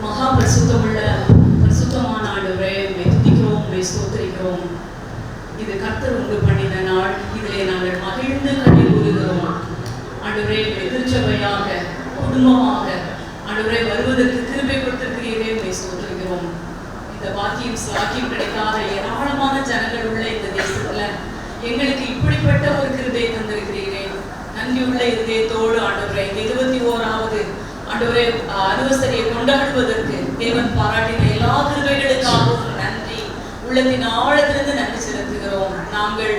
மகா பரிசுத்தமுள்ள பரிசுத்தமான ஆண்டவரே, உம்மை துதிக்கிறோம், உம்மை ஸ்தோத்திரிக்கிறோம். இது கர்த்தர் உண்டு பண்ணின நாள், இதிலே நாங்கள் மகிழ்ந்து கண்ணீர் கூறுகிறோம். ஆண்டவரே, எதிர்ச்சபையாக குடும்பமாக ஆண்டவரே வருவதற்கு கிருபை கொடுத்திருக்கிறீரே, உம்மை ஸ்தோத்திரிக்கிறோம். இந்த வாக்கியம் கிடைக்காத ஏராளமான ஜனங்கள் உள்ள இந்த தேசத்துல எங்களுக்கு இப்படிப்பட்ட ஒரு கிருபை தந்திருக்கிறீரே. நன்றியுள்ள இதயத்தோடு ஆண்டவரே, இந்த 21வது ஆண்டவரே அனிவர்சரியை கொண்டாடுவதற்கு தேவன் பாராட்டின எல்லா கிருபைகளுக்காகவும் நன்றி. உள்ளத்தின் ஆழத்திலிருந்து நன்றி செலுத்துகிறோம். நாங்கள்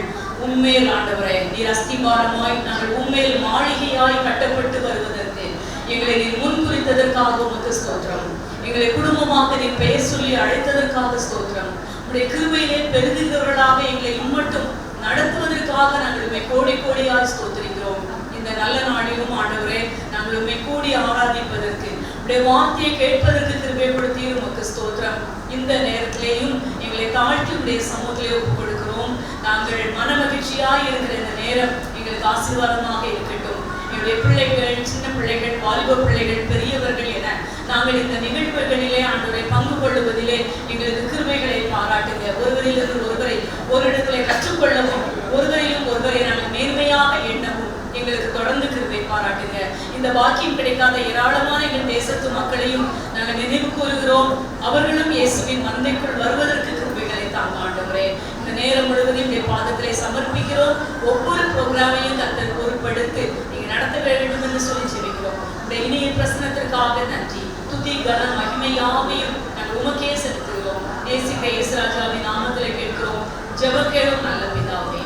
உண்மையில் ஆண்டவரே நீர் அஸ்திபாரமாய், நாங்கள் உண்மையில் மாளிகையாய் கட்டப்பட்டு வருவதற்கு எங்களை நீர் முன்குறித்ததற்காக உமக்கு ஸ்தோத்திரம். எங்களை குடும்பமாக நீர் பெயர் சொல்லி அழைத்ததற்காக ஸ்தோத்திரம். உடைய கிருபையிலே பெருகுகிறவர்களாக எங்களை இம்மட்டும் நடத்துவதற்காக நாங்கள் உண்மை கோடி கோடியாக ஸ்தோத்திரிக்கிறோம். இந்த நல்ல நாளிலும் ஆண்டவரே நாங்கள் உண்மை கூடி ஆராதிப்பதற்கு, உடைய வார்த்தையை கேட்பதற்கு கிருபை கொடுத்தி உமக்கு ஸ்தோத்திரம். இந்த நேரத்திலேயும் எங்களை தாழ்த்தி உடைய சமூகத்திலே ஒப்புக் கொடுக்கிறோம். நாங்கள் மன மகிழ்ச்சியாய் இருக்கிற இந்த நேரம் எங்களுக்கு ஆசீர்வாதமாக இருக்கட்டும். எங்களுடைய பிள்ளைகள், சின்ன பிள்ளைகள், வாலிப பிள்ளைகள், பெரியவர்கள் என நாங்கள் இந்த நிகழ்வுகளிலே ஆண்டவரை பங்கு கொள்ளுவதிலே எங்களுக்கு கிருபைகளை பாராட்டுங்க. ஒருவரிலிருந்து ஒருவரை ஒரு இடத்திலே கற்றுக்கொள்ளவும், ஒருவரையும் ஒருவரை நாங்கள் நேர்மையாக எண்ணவும் எங்களுக்கு தொடர்ந்து கிருபை பாராட்டுங்க. இந்த வாக்கியம் கிடைக்காத ஏராளமான எங்கள் தேசத்து மக்களையும் நாங்கள் நினைவு கூறுகிறோம். அவர்களும் இயேசுவின் மந்தைக்குள் வருவதற்கு கிருபைகளை தாங்க ஆண்டவரே. இந்த நேரம் முழுவதும் இந்த பாதத்திலே சமர்ப்பிக்கிறோம். ஒவ்வொரு ப்ரோக்ராமையும் கர்த்தர் பொறுப்படுத்தி நீங்க நடத்த வேண்டும் என்று சொல்லி ஜெபிக்கிறோம். இந்த இனிய பிரசனத்திற்காக நன்றி. துதி கன மகிமை யாவையும் நாங்கள் உமக்கே செலுத்துகிறோம். நேசிக்க இயேசுராஜாவின் நாமத்திலே கேட்கிறோம். ஜெபக்கேளும் நல்ல பிதாவே,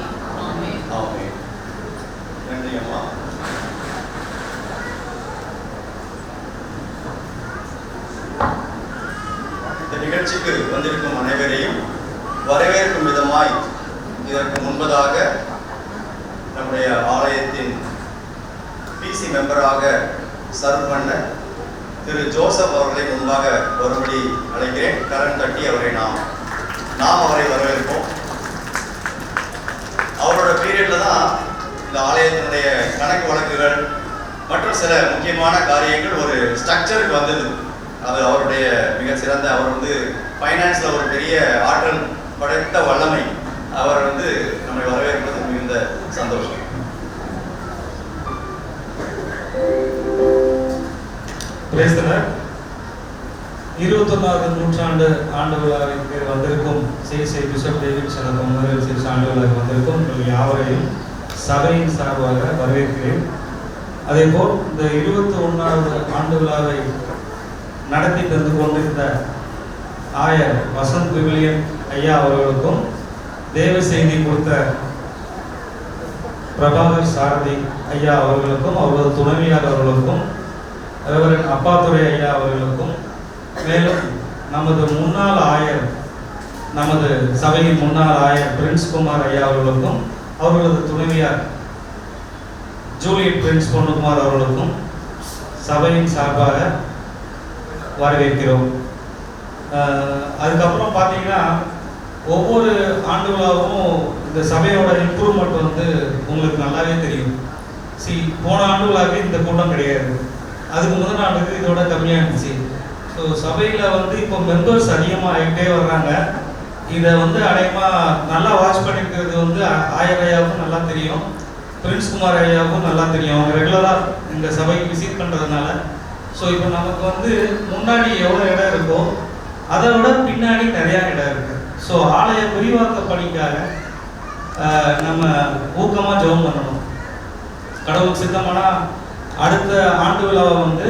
ஆமென். ஆமென். நன்றி அம்மா. இந்த நிகழ்ச்சிக்கு வந்திருக்கும் அனைவரையும் வரவேற்கும் விதமாய் இதற்கு முன்பதாக நம்முடைய ஆலயத்தின் பிசி மெம்பராக சர்வ் பண்ண திரு ஜோசப் அவர்களை முன்பாக வரும்படி அழைக்கிறேன். கரம் தட்டி அவரை நாம் அவரை வரவேற்போம். அவரோட பீரியட்ல தான் இந்த ஆலயத்தினுடைய கணக்கு வழக்குகள் மற்றும் சில முக்கியமான காரியங்கள் ஒரு ஸ்ட்ரக்சருக்கு வந்தது. அது அவருடைய மிக சிறந்த, அவர் வந்து ஃபைனான்ஸில் ஒரு பெரிய ஆற்றல் படைத்த வல்லமை. அவர் வந்து நம்மை வரவேற்பது மிகுந்த சந்தோஷம். பேசுகிறார். 21வது நூற்றாண்டு ஆண்டு விழாவிற்கு வந்திருக்கும் சிஎஸ்ஐ பிஷப் டேவிட் சனகம் ஆண்டு விழாவுக்கு வந்திருக்கும் உங்கள் யாவரையும் சபையின் சார்பாக வரவேற்கிறேன். அதேபோல் இந்த 21வது ஆண்டு விழாவை நடத்தி தந்து கொண்டிருந்த ஆயர் வசந்த் விவிலியன் ஐயா அவர்களுக்கும், தேவ செய்தி கொடுத்த பிரபாகர் சாரதி ஐயா அவர்களுக்கும், அவரது துணைவியார் அவர்களுக்கும், ரெவரண்ட் அப்பாத்துரை ஐயா அவர்களுக்கும், மேலும் நமது முன்னாள் ஆயர், நமது சபையின் முன்னாள் ஆயர் பிரின்ஸ் குமார் ஐயா அவர்களுக்கும், அவர்களது துணைவியார் ஜூலியட் பிரின்ஸ் பொன்னுகுமார் அவர்களுக்கும் சபையின் சார்பாக வரவேற்கிறோம். அதுக்கப்புறம் பார்த்தீங்கன்னா ஒவ்வொரு ஆண்டு விழாவும் இந்த சபையோட இம்ப்ரூவ்மெண்ட் வந்து உங்களுக்கு நல்லாவே தெரியும். போன ஆண்டு விழாவே இந்த கூட்டம் கிடையாது, அதுக்கு முதல் ஆண்டுக்கு இதோட கம்மியாக இருந்துச்சு. ஸோ சபையில் வந்து இப்போ மெம்பர்ஸ் அதிகமாக ஆகிட்டே வர்றாங்க. இதை வந்து அநேகமாக நல்லா வாட்ச் பண்ணியிருக்கிறது வந்து ஆயர் ஐயாவுக்கும் நல்லா தெரியும், பிரின்ஸ் குமார் ஐயாவுக்கும் நல்லா தெரியும். அவங்க ரெகுலராக இந்த சபைக்கு விசிட் பண்ணுறதுனால. ஸோ இப்போ நமக்கு வந்து முன்னாடி எவ்வளோ இடம் இருக்கோ அதை விட பின்னாடி நிறையா இடம் இருக்குது. ஸோ ஆலய விரிவாக்க பணிக்காக நம்ம ஊக்கமாக ஜெபம் பண்ணணும். கடவுளுக்கு சித்தமானா அடுத்த ஆண்டு விழாவை வந்து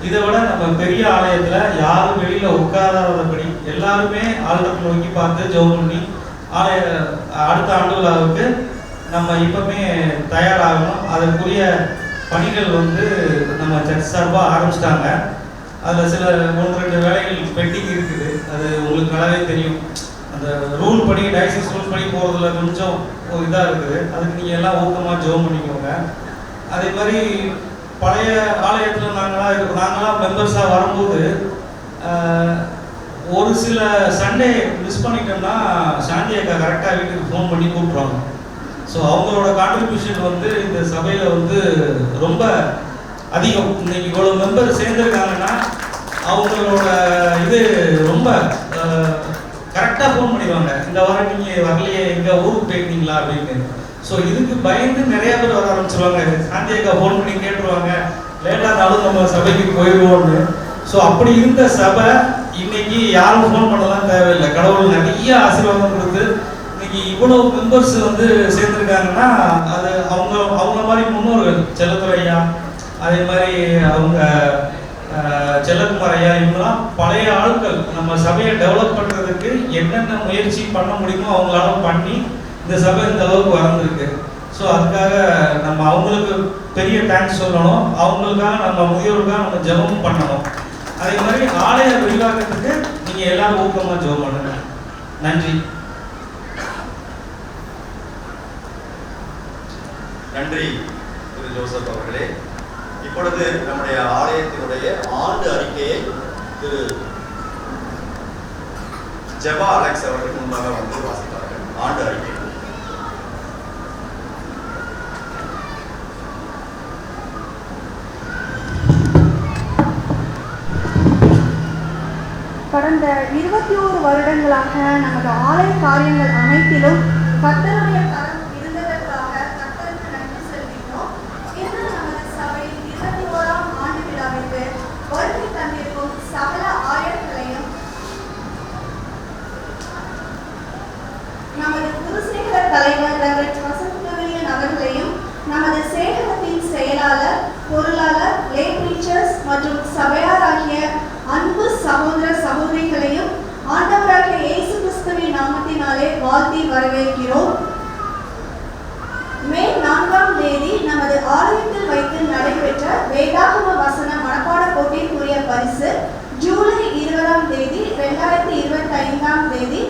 இதை விட நம்ம பெரிய ஆலயத்தில் யாரும் வெளியில் உட்காராதபடி எல்லாருமே ஆலயத்தை நோக்கி பார்த்து ஜெபம் பண்ணி அடுத்த ஆண்டு விழாவுக்கு நம்ம இப்பவுமே தயாராகணும். அதற்குரிய பணிகள் வந்து நம்ம சர்ச் சார்பாக ஆரம்பிச்சிட்டாங்க. அதில் சில 1-2 வேலைகள் பெண்டிங் இருக்குது. அது உங்களுக்கு நல்லாவே தெரியும். அந்த ரூல் படி, டைசிஸ் ரூல் படி போகிறதுல கொஞ்சம் ஒரு இதாக இருக்குது. அதுக்கு நீங்கள் எல்லாம் ஊக்கமாக ஜெபம் பண்ணிக்கோங்க. அதே மாதிரி பழைய ஆலயத்தில் நாங்களாம் மெம்பர்ஸாக வரும்போது ஒரு சில சண்டே மிஸ் பண்ணிட்டோம்னா சாந்தி அக்கா கரெக்டாக வீட்டுக்கு ஃபோன் பண்ணி கூப்பிட்ருவாங்க. ஸோ அவங்களோட கான்ட்ரிபியூஷன் வந்து இந்த சபையில் வந்து ரொம்ப அதிகம். இன்னைக்கு இவ்வளோ மெம்பர் சேர்ந்துருக்காங்கன்னா அவங்களோட இது ரொம்ப கரெக்டாக ஃபோன் பண்ணிடுவாங்க, இந்த வாரம் நீங்கள் வரலையே, எங்கள் ஊருக்கு போயிருந்தீங்களா அப்படின்னு. ஸோ இதுக்கு பயந்து நிறையா பேர் வர ஆரம்பிச்சிருவாங்க. சாந்தி அக்கா ஃபோன் பண்ணி கேட்டுருவாங்க, லேட்டாக இருந்தாலும் நம்ம சபைக்கு போயிடுவோம்னு. ஸோ அப்படி இருந்த சபை இன்னைக்கு யாரும் ஃபோன் பண்ணலாம் தேவையில்லை. கடவுள் நிறைய ஆசீர்வாதம் கொடுத்து இன்னைக்கு இவ்வளோ மெம்பர்ஸ் வந்து சேர்ந்துருக்காங்கன்னா அது அவங்க மாதிரி முன்னோர்கள், செல்லத்துறை ஐயா, அதே மாதிரி அவங்க செல்லக்குமார் ஐயா, இவங்கெல்லாம் பழைய ஆட்கள். நம்ம சபையை டெவலப் பண்ணுறதுக்கு என்னென்ன முயற்சி பண்ண முடியுமோ அவங்களால பண்ணி இந்த சபை இந்த அளவுக்கு வளர்ந்துருக்கு. ஸோ அதுக்காக நம்ம அவங்களுக்கு பெரிய தேங்க்ஸ் சொல்லணும். அவங்களுக்காக நம்ம முதியோருக்காக நம்ம ஜெபமும் பண்ணணும். அதே மாதிரி ஆலய விரிவாக்கத்துக்கு நீங்கள் எல்லாரும் ஊக்கமாக ஜெபம் பண்ணுங்க. நன்றி. நன்றி திரு ஜோசப் அவர்களே. இப்பொழுது நம்முடைய ஆலயத்தினுடைய ஆண்டு அறிக்கையை திரு ஜெபா அலெக்ஸ் அவர்கள் முன்பாக வந்து வாசிப்பார்கள். ஆண்டு அறிக்கை. கடந்த 21 வருடங்களாக நமது ஆலய காரியங்கள் அனைத்திலும் கர்த்தருடைய கரம் இருந்ததற்காக கர்த்தருக்கு நன்றி செலுத்துகிறோம். இன்று நமது சபையின் 21ஆம் ஆண்டு விழாவிற்கு வருகை தந்திருக்கும் சகல ஆயர்களையும் நமது குருசேகர தலைவர் ரெவரண்ட் வசந்த் கவியன் அவர்களையும் நமது சேகரத்தின் செயலாளர், பொருளாளர், லே பிரீச்சர்ஸ் மற்றும் சபையாராகிய அன்பு சகோதர சகோதரிகளையும் ஆண்டவராகிய இயேசு கிறிஸ்துவின் நாமத்தினாலே வாழ்த்தி வரவேற்கிறோம். மே 4ஆம் தேதி நமது ஆலயத்தில் வைத்து நடைபெற்ற வேதாகம வசன மனப்பாட போட்டிக்குரிய பரிசு ஜூலை 20ஆம் தேதி 2025ஆம் தேதி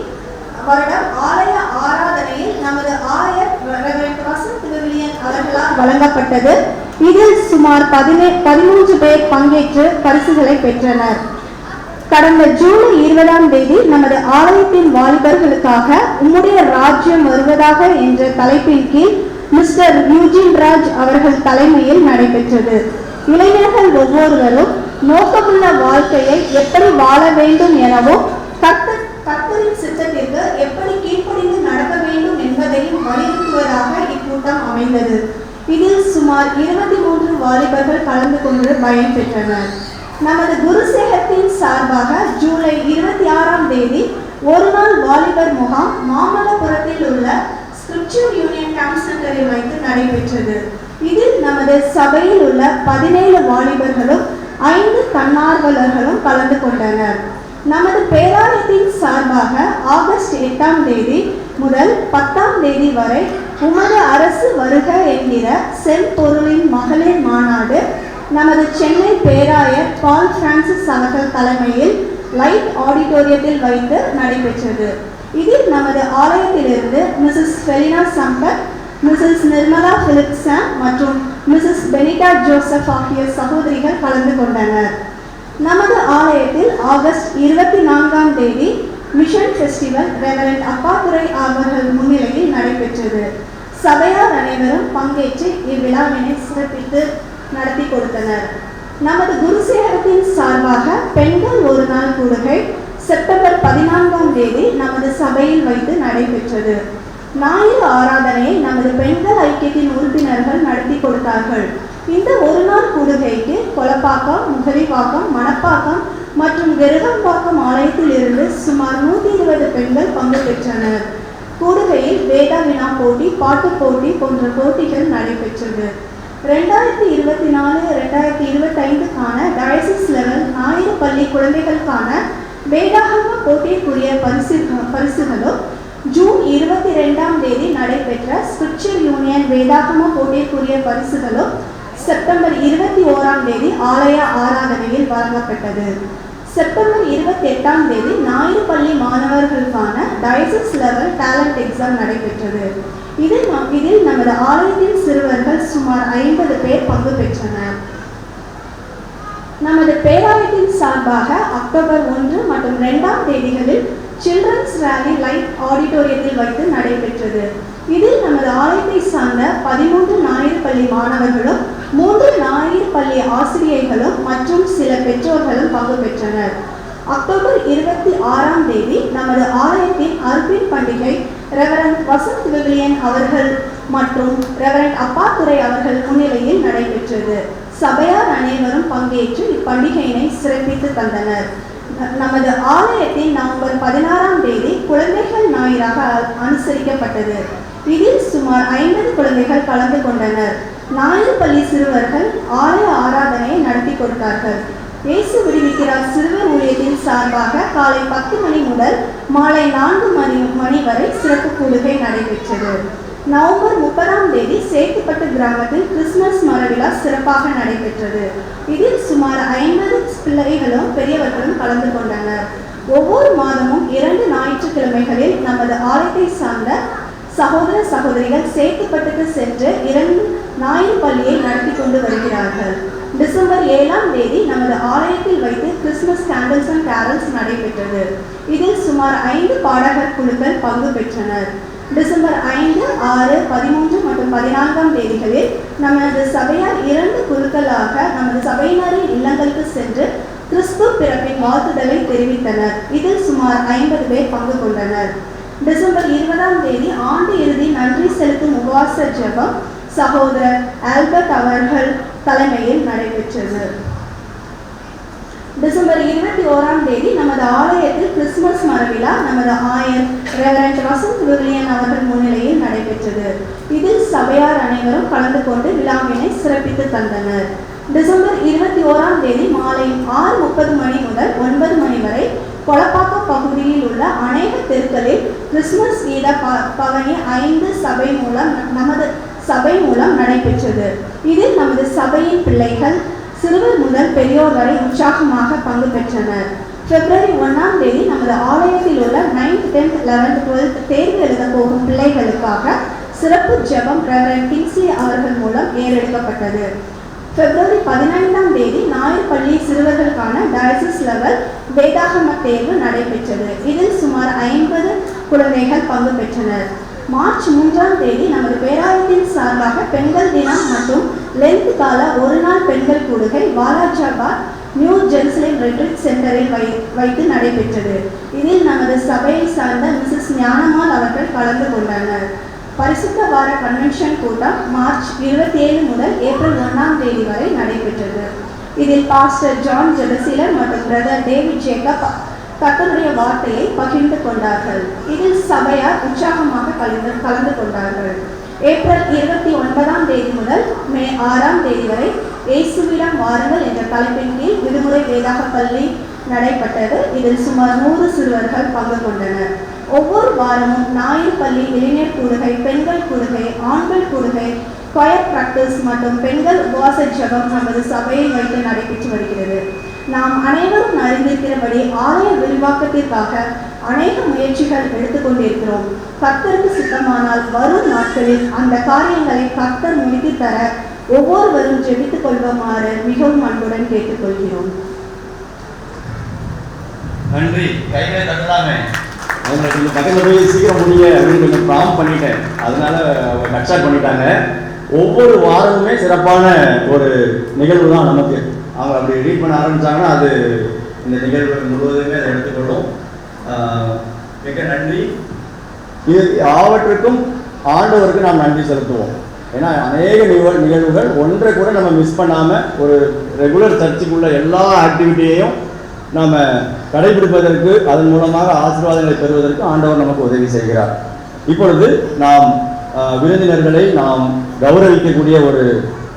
வருடம் ஆலய ஆராதனையில் நமது ஆயர் ரெவரண்ட் வசந்த் வில்லியன் அவர்களால் வழங்கப்பட்டது. இதில் சுமார் 13 பேர் பங்கேற்று பரிசுகளை பெற்றனர். கடந்த ஜூலை 20ஆம் தேதி நமது ஆலயத்தின் வாலிபர்களுக்காக உம்முடைய ராஜ்யம் வருவதாக என்ற தலைப்பின் கீழ் மிஸ்டர் யூஜின் ராஜ் அவர்கள் தலைமையில் நடைபெற்றது. இளைஞர்கள் ஒவ்வொருவரும் நோக்கமுள்ள வாழ்க்கையை எப்படி வாழ வேண்டும் எனவும் கர்த்தரின் சித்தத்திற்கு எப்படி கீழ்ப்படிந்து நடக்க வேண்டும் என்பதையும் வலியுறுத்துவதாக இக்கூட்டம் அமைந்தது. இதில் சுமார் 23 வாலிபர்கள் கலந்து கொண்டு பயன் பெற்றனர். நமது குருசேகத்தின் சார்பாக ஜூலை 26ஆம் தேதி ஒரு நாள் வாலிபர் முகாம் மாமல்லபுரத்தில் உள்ள ஸ்கிரிப்சர் யூனியன் கேம்ப் சென்டரில் வைத்து நடைபெற்றது. இதில் நமது சபையில் உள்ள 17 வாலிபர்களும் 5 தன்னார்வலர்களும் கலந்து கொண்டனர். நமது பேராயத்தின் சார்பாக ஆகஸ்ட் 8ஆம் தேதி முதல் 10ஆம் தேதி வரை உமது அரசு வருக என்கிற செம்பொருளின் மகளிர் மாநாடு நமது சென்னை பேராயர் பால் பிரான்சிஸ் அவர்கள் தலைமையில் லைட் ஆடிட்டோரியத்தில் வைத்து நடைபெற்றது. இதில் நமது ஆலயத்திலிருந்து Mrs ஃபெலினா Sampath, Mrs Nirmala Philipsen மற்றும் மிஸ்ஸஸ் பெனிட்டா ஜோசப் ஆகிய சகோதரிகள் கலந்து கொண்டனர். நமது ஆலயத்தில் ஆகஸ்ட் 24ஆம் தேதி மிஷன் ஃபெஸ்டிவல் ரெவரண்ட் அப்பாதுரை அவர்கள் முன்னிலையில் நடைபெற்றது. சபையார் அனைவரும் பங்கேற்று இவ்விழாவினை சிறப்பித்து நடத்தி கொடுத்தனர். நமது குருசேகரத்தின் சார்பாக பெண்கள் ஒரு நாள் கூடுகை செப்டம்பர் 14ஆம் தேதி நமது சபையில் வைத்து நடைபெற்றது. ஞாயிறு ஆராதனையை நமது பெண்கள் ஐக்கியத்தின் உறுப்பினர்கள் நடத்தி கொடுத்தார்கள். இந்த ஒரு நாள் கூடுகைக்கு கொலப்பாக்கம், முகலிவாக்கம், மணப்பாக்கம் மற்றும் கெருகம்பாக்கம் ஆலயத்தில் இருந்து சுமார் 120 பெண்கள் பங்கு பெற்றனர். கூடுகையில் வேதா வினா போட்டி, பாட்டு போட்டி போன்ற போட்டிகள் நடைபெற்றது. 2024-2025க்கான டயசிஸ் லெவல் ஞாயிறு பள்ளி குழந்தைகளுக்கான வேதாகம போட்டிக்குரிய பரிசுகளும், ஜூன் 22ஆம் தேதி நடைபெற்ற ஸ்கிரிப்சர் யூனியன் வேதாகம போட்டிக்குரிய பரிசுகளும் செப்டம்பர் 21ஆம் தேதி ஆலய ஆராதனையில் வழங்கப்பட்டது. செப்டம்பர் 28ஆம் தேதி ஞாயிறு பள்ளி மாணவர்களுக்கான டயசிஸ் லெவல் டேலண்ட் எக்ஸாம் நடைபெற்றது. இதில் நமது ஆலயத்தின் சிறுவர்கள் சுமார் 50 பேர் பங்கு பெற்றனர். நமது பேராயத்தின் சார்பாக அக்டோபர் 1 மற்றும் 2ஆம் தேதிகளில் சில்ட்ரன்ஸ் ரேலி லைட் ஆடிட்டோரியத்தில் வைத்து நடைபெற்றது. இதில் நமது ஆலயத்தை சார்ந்த 13 ஞாயிறு பள்ளி மாணவர்களும் 3 ஞாயிறு பள்ளி ஆசிரியர்களும் மற்றும் சில பெற்றோர்களும் பங்கு பெற்றனர். அக்டோபர் 26ஆம் தேதி நமது ஆலயத்தின் அர்பின் பண்டிகை ரெவரண்ட் வசந்த் விவிலியன் அவர்கள் மற்றும் ரெவரண்ட் அப்பாத்துரை அவர்கள் முன்னிலையில் நடைபெற்றது. சபையார் அனைவரும் பங்கேற்று இப்பண்டிகையினை சிறப்பித்து தந்தனர். நமது ஆலயத்தின் நவம்பர் 16ஆம் தேதி குழந்தைகள் ஞாயிறாக அனுசரிக்கப்பட்டது. இதில் சுமார் 50 குழந்தைகள் கலந்து கொண்டனர். ஞாயிறு பள்ளி சிறுவர்கள் ஆலய ஆராதனையை நடத்தி கொடுத்தார்கள். இயேசு விடுவிக்கிறார் சிறுவர் ஊழியத்தின் சார்பாக காலை 10 மணி முதல் மாலை 4 மணி வரை சிறப்பு கூடுகை நடைபெற்றது. நவம்பர் 30ஆம் தேதி சேத்துப்பட்டு கிராமத்தில் கிறிஸ்துமஸ் மரவிழா சிறப்பாக நடைபெற்றது. இதில் சுமார் 50 பிள்ளைகளும் பெரியவர்களும் கலந்து கொண்டனர். ஒவ்வொரு மாதமும் 2 ஞாயிற்றுக்கிழமைகளில் நமது ஆலயத்தை சார்ந்த சகோதர சகோதரிகள் சேத்துப்பட்டுக்கு சென்று 2 ஞாயிறு பள்ளியை நடத்தி கொண்டு வருகிறார்கள். டிசம்பர் 7ஆம் தேதி நமது ஆலயத்தில் வைத்து கிறிஸ்துமஸ் கேண்டில்ஸ் அண்ட் கேரல்ஸ் நடைபெற்றது. இதில் சுமார் 5 பாடகர் குழுக்கள் பங்கு பெற்றனர். டிசம்பர் 5, 6, 13 மற்றும் 14ஆம் தேதிகளில் நமது சபையார் 2 குழுக்களாக நமது சபையினரின் இல்லங்களுக்கு சென்று கிறிஸ்து பிறப்பின் வாழ்த்துதலை தெரிவித்தனர். இதில் சுமார் 50 பேர் பங்கு கொண்டனர். டிசம்பர் 20ஆம் தேதி ஆண்டு இறுதி நன்றி செலுத்தும் உபவாச ஜெபம் சகோதரர் ஆல்பர்ட் அவர்கள் தலைமையில் நடைபெற்றது. டிசம்பர் 21ஆம் தேதி நமது ஆலயத்தில் கிறிஸ்துமஸ் மரவிழா நமது ஆயர் ரெவரண்ட் வசந்த் விவிலியன் அவர்கள் முன்னிலையில் நடைபெற்றது. இதில் சபையார் அனைவரும் கலந்து கொண்டு விழாவினை சிறப்பித்து தந்தனர். டிசம்பர் 21ஆம் தேதி மாலை 6:30 மணி முதல் 9 மணி வரை கொளப்பாக்கம் பகுதியில் உள்ள அநேக தெருக்களில் கிறிஸ்துமஸ் கீத பவனி 5 நமது சபை மூலம் நடைபெற்றது. இதில் நமது சபையின் பிள்ளைகள் சிறுவர் முதல் பெரியோர் வரை உற்சாகமாக பங்கு பெற்றனர். பிப்ரவரி 1ஆம் தேதி நமது ஆலயத்தில் உள்ள 9th, 10th, 11th, 12th தேர்வு எழுத போகும் பிள்ளைகளுக்காக சிறப்பு ஜெபம் ரெவரண்ட் கிங்ஸ்லி அவர்கள் மூலம் ஏறெடுக்கப்பட்டது. பிப்ரவரி 15ஆம் தேதி ஞாயிறு பள்ளி சிறுவர்களுக்கான டயசிஸ் லெவல் வேதாகம தேர்வு நடைபெற்றது. இதில் சுமார் 50 குழந்தைகள் பங்கு பெற்றனர். மார்ச் 3ஆம் தேதி நமது பேராயத்தின் சார்பாக பெண்கள் தினம் மற்றும் லென்த் கால ஒரு நாள் பெண்கள் கூடுகை வாலாஜாபாத் நியூ ஜெருசலேம் ரெட்ரீட் சென்டரில் வைத்து நடைபெற்றது. இதில் நமது சபையை சார்ந்த மிஸ்ஸஸ் ஞானம்மாள் அவர்கள் கலந்து கொண்டனர். பரிசுத்த வார கன்வென்ஷன் கூட்டம் மார்ச் 27 முதல் ஏப்ரல் 1ஆம் தேதி வரை நடைபெற்றது. இதில் பாஸ்டர் ஜான் ஜெபசீலர் மற்றும் பிரதர் டேவிட் ஜேக்கப் கர்த்தருடைய வார்த்தையை பகிர்ந்து கொண்டார்கள். இதில் சபையார் உற்சாகமாக கலந்து கொண்டார்கள். ஏப்ரல் 29ஆம் தேதி முதல் மே 6ஆம் தேதி வரை இயேசுவிடம் வாருங்கள் என்ற தலைப்பின் கீழ் விடுமுறை வேதாக பள்ளி நடைபெற்றது. இதில் சுமார் 100 சிறுவர்கள் பங்கு கொண்டனர். ஒவ்வொரு வாரமும் ஞாயிறு பள்ளி இளைஞர் கூடுகை, பெண்கள் கூடுகை, ஆண்கள் கூடுகை, கொயர் பிராக்டிஸ் மற்றும் பெண்கள் உபவாச ஜெபம் நமது சபையை வைத்து நடைபெற்று வருகிறது. நாம் அனைவரும் அறிந்திருக்கிறபடி ஆலய விரிவாக்கத்திற்காக அநேக முயற்சிகள் எடுத்துக்கொண்டிருக்கிறோம். கர்த்தருக்கு சித்தமானால் வரும் நாட்களில் அந்த காரியங்களை கர்த்தர் முடித்து தர ஒவ்வொருவரும் ஜெபித்துக் கொள்ளுமாறு மிகவும் அன்புடன் கேட்டுக்கொள்கிறோம். நன்றி. கைகளை தட்டலாமே. அவங்க கொஞ்சம் பக்கத்தில் போய் சீக்கிரம் முடிய அப்படின்னு கொஞ்சம் ப்ராம் பண்ணிட்டேன். அதனால அவங்க கட்சாட் பண்ணிட்டாங்க. ஒவ்வொரு வாரமுமே சிறப்பான ஒரு நிகழ்வு தான் நமக்கு. அவங்க அப்படி ரீட் பண்ண ஆரம்பித்தாங்கன்னா அது இந்த நிகழ்வு முழுவதுமே அதை எடுத்துக்கொள்ளும். மிக நன்றி. இது யாவற்றுக்கும் ஆண்டவருக்கு நாம் நன்றி செலுத்துவோம். ஏன்னா அநேக நிகழ்வுகள் ஒன்றை கூட நம்ம மிஸ் பண்ணாமல் ஒரு ரெகுலர் சர்ச்சுக்குள்ள எல்லா ஆக்டிவிட்டியையும் நாம் கடைபிடிப்பதற்கு அதன் மூலமாக ஆசீர்வாதங்களை பெறுவதற்கு ஆண்டவர் நமக்கு உதவி செய்கிறார். இப்பொழுது நாம் விருந்தினர்களை நாம் கௌரவிக்கக்கூடிய ஒரு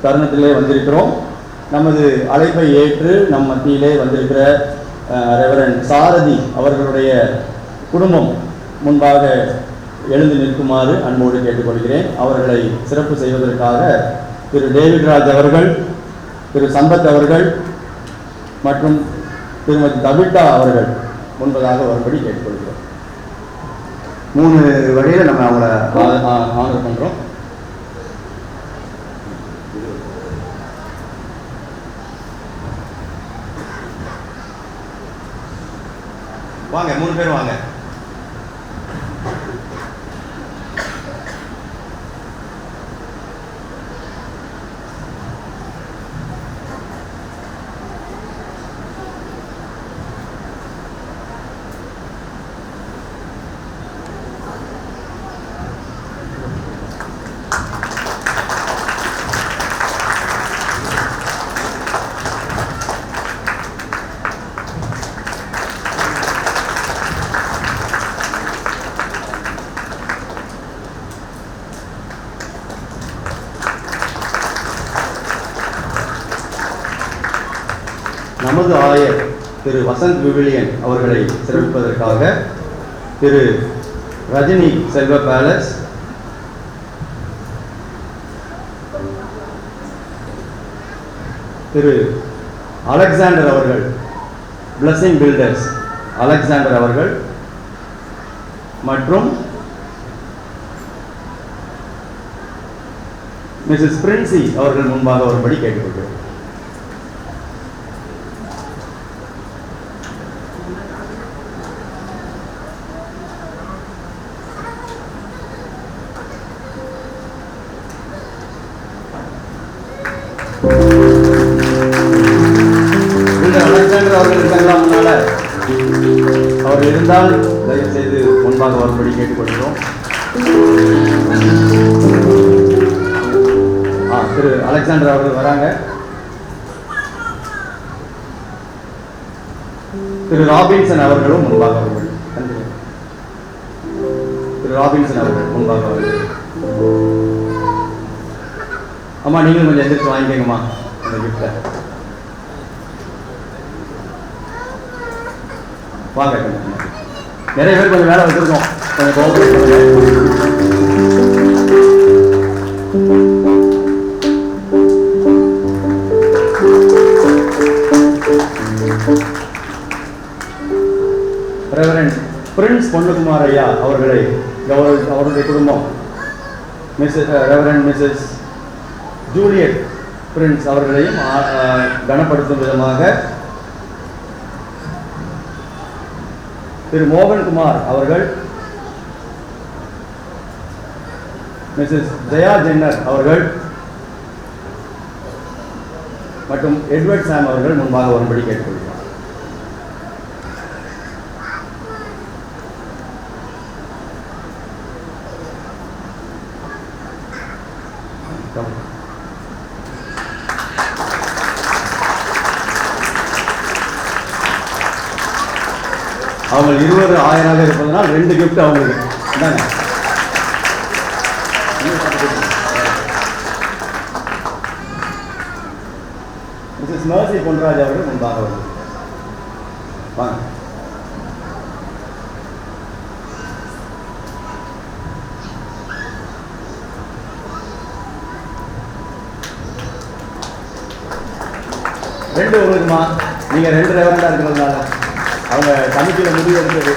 தருணத்திலே வந்திருக்கிறோம். நமது அழைப்பை ஏற்று நம் மத்தியிலே வந்திருக்கிற ரெவரண்ட் சாரதி அவர்களுடைய குடும்பம் முன்பாக எழுந்து நிற்குமாறு அன்போடு கேட்டுக்கொள்கிறேன். அவர்களை சிறப்பு செய்வதற்காக திரு டேவிட் ராஜ் அவர்கள், திரு சம்பத் அவர்கள் மற்றும் திருமதி தபிட்டா அவர்கள் முன்பதாக வரும்படி கேட்டுக்கொள்கிறோம். 3 வழியில் நம்ம அவங்கள ஆனர் பண்ணுறோம். வாங்க, 3 பேர் வாங்க. நமது ஆயர் திரு வசந்த் விவிலியன் அவர்களை சிறப்பிப்பதற்காக திரு ரஜினி செல்வ பேலஸ், திரு அலெக்சாண்டர் அவர்கள் பிளஸிங் பில்டர்ஸ் அலெக்சாண்டர் அவர்கள் மற்றும் மிஸ்ஸஸ் பிரின்சி அவர்கள் முன்பாக வரும்படி கேட்டுக்கொள்கிறேன். அலெக்சாண்டர் அவர்கள் இருக்காங்களா? முன்னால அவர் இருந்தால் தயவு செய்து முன்பாக வரும்படி கேட்டுக்கொள்கிறோம். திரு அலெக்சாண்டர் அவர்கள் வராங்க. திரு ராபின்சன் அவர்களும் முன்பாக வரும்படி. திரு ராபின்சன் அவர்கள் முன்பாக வருகிறார். அம்மா நீங்களும் கொஞ்சம் எந்திரிச்சு வாங்கிக்கங்கம்மா அந்த கிஃப்ட. வாங்க. நிறைய பேர் கொஞ்சம் வேலை வச்சிருக்கோம், கொஞ்சம் கோஆபரேட் பண்ணுங்க. ரெவரண்ட் பிரின்ஸ் பொன்னுகுமார் ஐயா அவர்களை அவருடைய குடும்பம் ரெவரண்ட் மிஸ்ஸஸ் ஜூலியட் பிரின்ஸ் அவர்களையும் கனப்படுத்தும் விதமாக திரு மோகன்குமார் அவர்கள், மிஸ்ஸஸ் ஜெயா ஜென்னர் அவர்கள் மற்றும் எட்வர்ட் சாம் அவர்கள் முன்பாக வரும்படி கேட்டுக்கொள்கிறார். அவங்க 20 ஆயராக இருப்பதனால் 2 கிஃப்ட் அவங்களுக்கு. மிஸ்ஸஸ் மர்சி பொன்ராஜ் அவர்கள் முன்பாக வருது. வாங்க. ரெண்டு உங்களுக்குமா, நீங்க 2 ரெவரண்டா இருக்கிறதுனால அவங்க கமிட்டியில முடிவு எடுத்தது.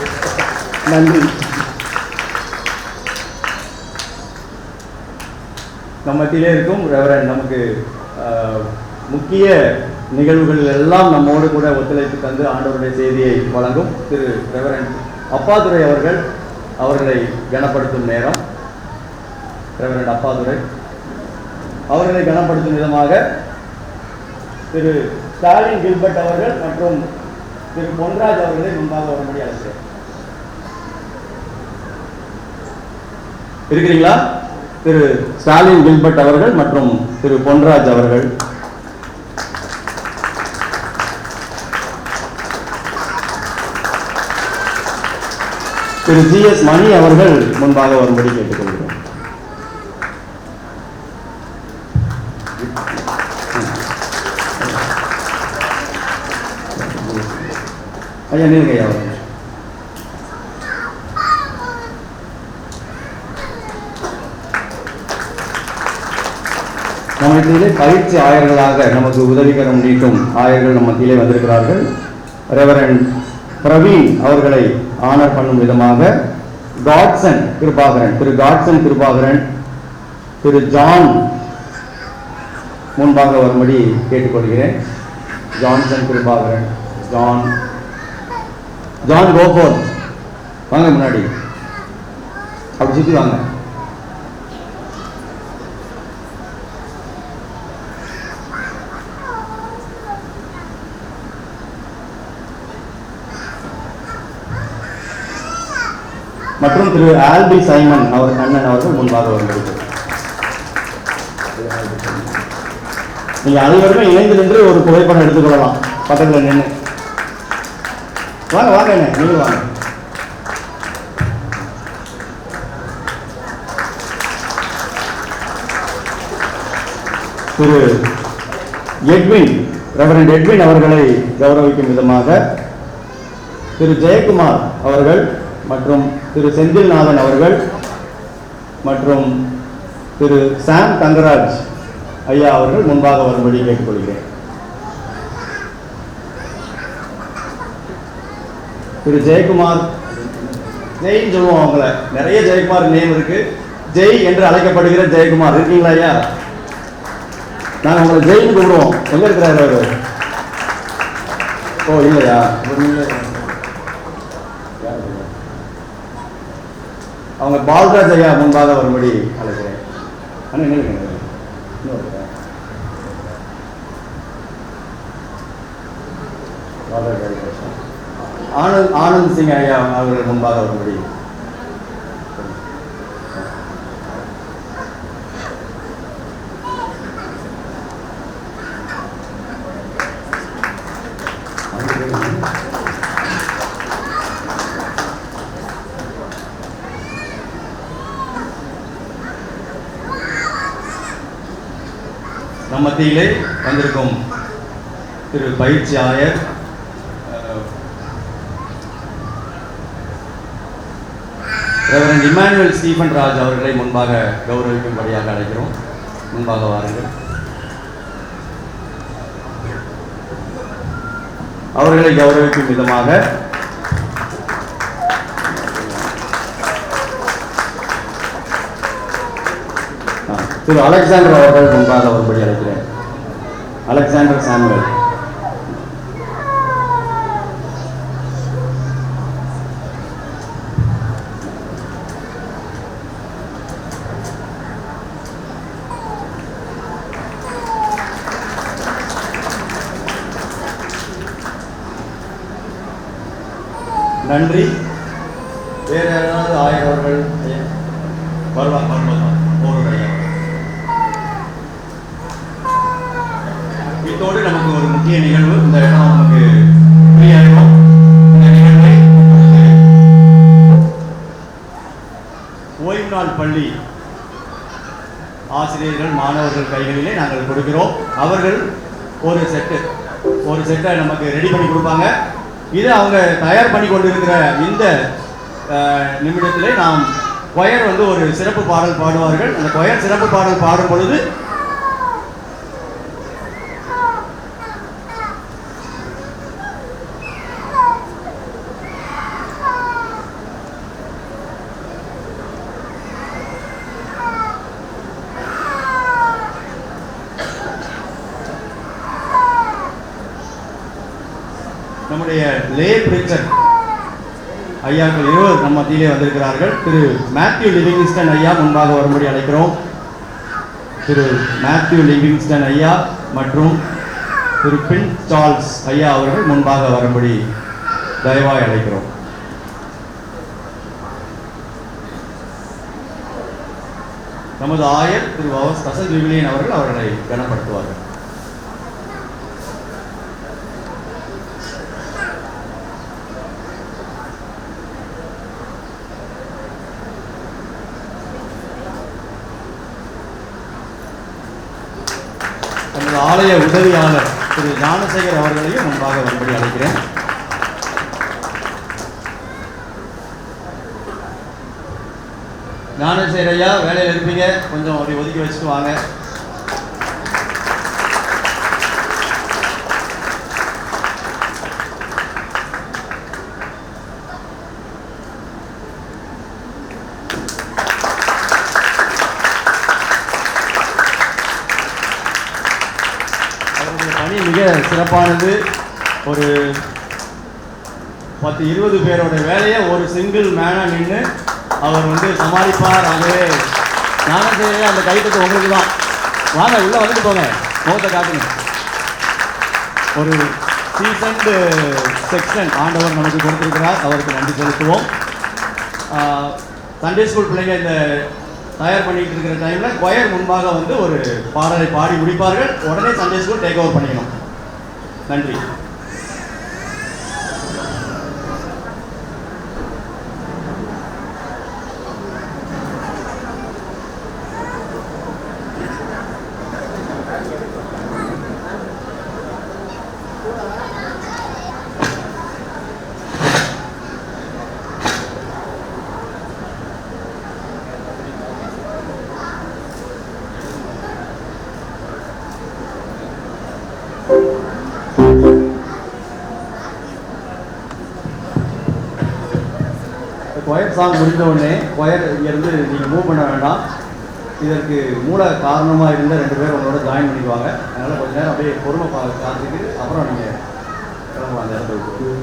நன்றி. நம்ம மத்தியிலே இருக்கும் ரெவரண்ட் நமக்கு முக்கிய நிகழ்வுகள் எல்லாம் நம்மோடு கூட ஒத்துழைப்பு தந்து ஆண்டவருடைய செய்தியை வழங்கும் திரு ரெவரண்ட் அப்பாதுரை அவர்களை கனப்படுத்தும் நேரம். ரெவரண்ட் அப்பாதுரை அவர்களை கனப்படுத்தும் விதமாக திரு ஸ்டாலின் கில்பர்ட் அவர்கள் மற்றும் திரு பொன்ராஜ் அவர்களை முன்பாக வரும்படி அழைக்கிறேன். இருக்கிறீங்களா? திரு ஸ்டாலின் கில்பர்ட் அவர்கள் மற்றும் திரு பொன்ராஜ் அவர்கள். திரு ஜி.எஸ். மணி அவர்கள் முன்பாக வரும்படி கேட்டுக்கொள்கிறோம். ஐயா நீங்க ஐயா அவர்கள். நம்ம மத்தியிலே பயிற்சி ஆயர்களாக நமக்கு உதவிகரம் நீட்டும் ஆயர்கள் நம்ம மத்தியிலே வந்திருக்கிறார்கள். ரெவரண்ட் பிரவீன் அவர்களை ஆனர் பண்ணும் விதமாக காட்சன் கிருபாகரன், திரு காட்சன் கிருபாகரன், திரு ஜான் முன்பாக வரும்படி கேட்டுக்கொள்கிறேன். ஜான்சன் கிருபாகரன், ஜான் கோபோர் வாங்க முன்னாடி, அப்படி சுற்றி வாங்க. மற்றும் திரு ஆல்பி சைமன் அண்ணன் அவர்கள் முன்பாக வருகிறது. நீங்க அனைவருமே இணைந்து நின்று ஒரு புகைப்படம் எடுத்துக்கொள்ளலாம். பக்கத்தில் நின்று வாங்க வாங்க என்ன நீங்க வாங்க. திரு எட்வின் ரெவரண்ட் எட்வின் அவர்களை கௌரவிக்கும் விதமாக திரு ஜெயக்குமார் அவர்கள் மற்றும் திரு செந்தில்நாதன் அவர்கள் மற்றும் திரு சாம் தங்கராஜ் ஐயா அவர்கள் முன்பாக வரும்படி கேட்டுக்கொள்கிறேன். திரு ஜெயக்குமார், ஜெயின்னு சொல்லுவோம் அவங்கள, நிறைய ஜெயக்குமார் நேம் இருக்கு. ஜெய் என்று அழைக்கப்படுகிற ஜெயக்குமார் இருக்கீங்களா ஐயா? நாங்கள் உங்களை ஜெயின்னு கூப்பிடுவோம். எங்க இருக்கிறாரு அவரு? ஓ இல்லையா? அவங்க பால்ராஜ் ஐயா முன்பாக வரும்படி அழைக்கிறேன். ஆனால் என்ன இருக்கு ஆனந்த் சிங் ஐயா அவர்கள் முன்பாக வரும்படி. நம் மத்தியிலே வந்திருக்கும் திரு பயிற்சி ஆயர் ரெவரண்ட் இமானுவேல் ஸ்டீபன் ராஜ் அவர்களை முன்பாக கௌரவிக்கும்படியாக அழைக்கிறோம். முன்பாக வாருங்கள். அவர்களை கௌரவிக்கும் விதமாக திரு அலெக்சாண்டர் அவர்கள் முன்பாக வரும்படி அழைக்கிறேன். Alexander Samuel. நன்றி. வேற யாராவது ஆயர் அவர்கள் வருவாங்க? இதோடு நமக்கு ஒரு முக்கிய நிகழ்வு, இந்த இடம் நமக்கு ஃப்ரீயாயிடும். இந்த நிகழ்வை ஓய்வு நாள் பள்ளி ஆசிரியர்கள் மாணவர்கள் கைகளிலே நாங்கள் கொடுக்கிறோம். அவர்கள் ஒரு செட்டை நமக்கு ரெடி பண்ணி கொடுப்பாங்க. இதை அவங்க தயார் பண்ணி கொண்டிருக்கிற இந்த நிமிடத்திலே நாம் கொயர் வந்து ஒரு சிறப்பு பாடல் பாடுவார்கள். அந்த கொயர் சிறப்பு பாடல் பாடும் பொழுது நம்முடைய லே பிரிச்சர் ஐயாக்கள் இருவர் நம் மத்தியிலே வந்திருக்கிறார்கள். திரு மேத்யூ லிவிங்ஸ்டன் ஐயா முன்பாக வரும்படி அழைக்கிறோம். திரு மேத்யூ லிவிங்ஸ்டன் ஐயா மற்றும் திரு பிரின்ஸ் சார்ல்ஸ் ஐயா அவர்கள் முன்பாக வரும்படி தயவாய் அழைக்கிறோம். நமது ஆயர் திரு தசல் விவிலியன் அவர்கள் அவர்களை கனப்படுத்துவார்கள். நமது ஆலய உதவியாளர் திரு ஞானசேகர் அவர்களையும் முன்பாக வரும்படி அழைக்கிறேன். ஞானசேகர் ஐயா வேலையில் இருப்பீங்க, கொஞ்சம் அப்படி ஒதுக்கி வச்சுட்டு வாங்க. பணி மிக சிறப்பானது. ஒரு 10-20 பேரோட வேலையை ஒரு சிங்கிள் மேனாக நின்று அவர் வந்து சமாளிப்பார். ஆகவே ஞானசேகர் அந்த கைத்தட்டு உங்களுக்கு தான். வாங்க உள்ளே வந்துட்டு போங்க, முகத்தை காட்டுங்க. ஒரு சீசன்டு செக்ஷன் ஆண்டவர் நமக்கு கொடுத்திருக்கிறார், அவருக்கு நன்றி செலுத்துவோம். சண்டே ஸ்கூல் பிள்ளைங்க இந்த தயார் பண்ணிட்டு இருக்கிற டைமில் கொயர் முன்பாக வந்து ஒரு பாடலை பாடி முடிப்பார்கள். உடனே சண்டே ஸ்கூல் டேக் ஓவர் பண்ணிக்கணும். நன்றி. கொயர் சாங் முடிந்த உடனே கொயர் இங்கேருந்து நீங்கள் மூவ் பண்ண வேண்டாம். இதற்கு மூல காரணமாக இருந்த 2 பேர் உங்களோட ஜாயின் பண்ணிக்குவாங்க. அதனால் கொஞ்சம் நேரம் அப்படியே பொறுமை காத்துட்டு அப்புறம் நீங்கள் கிளம்பலாம் அந்த இடத்த விட்டு.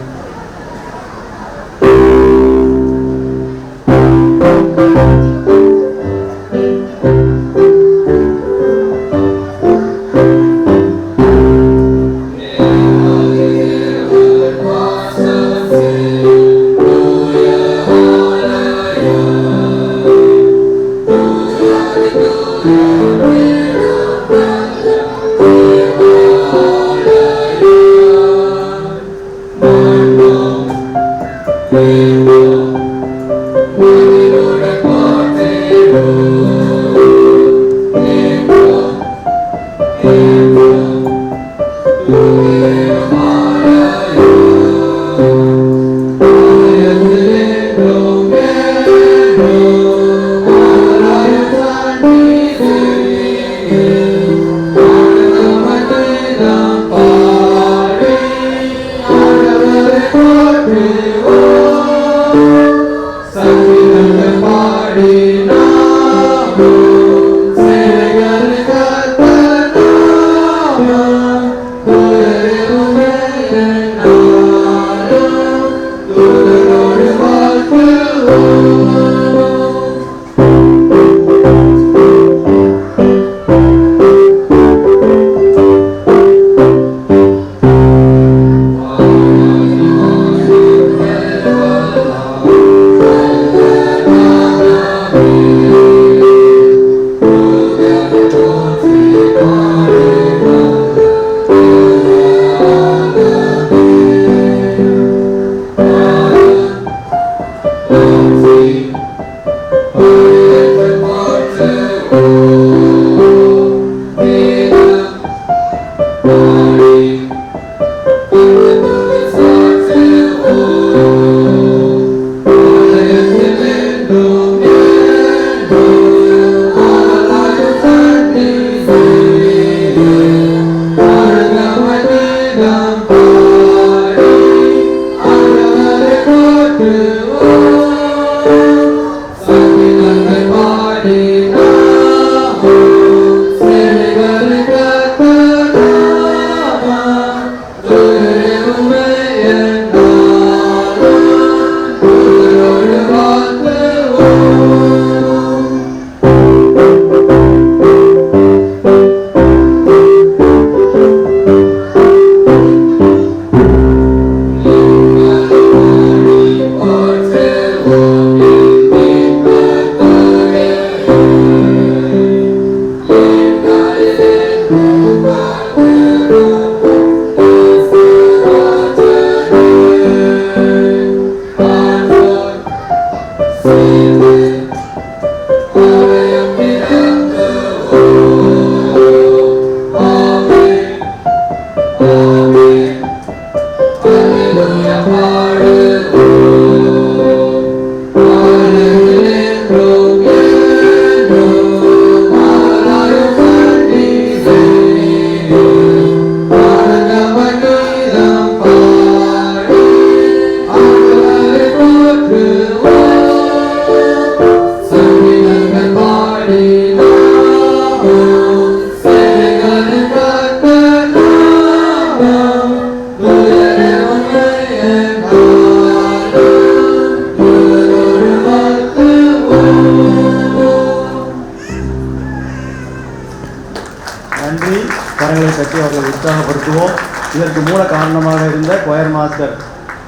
இதற்கு மூல காரணமாக இருந்த கொயர் மாஸ்டர்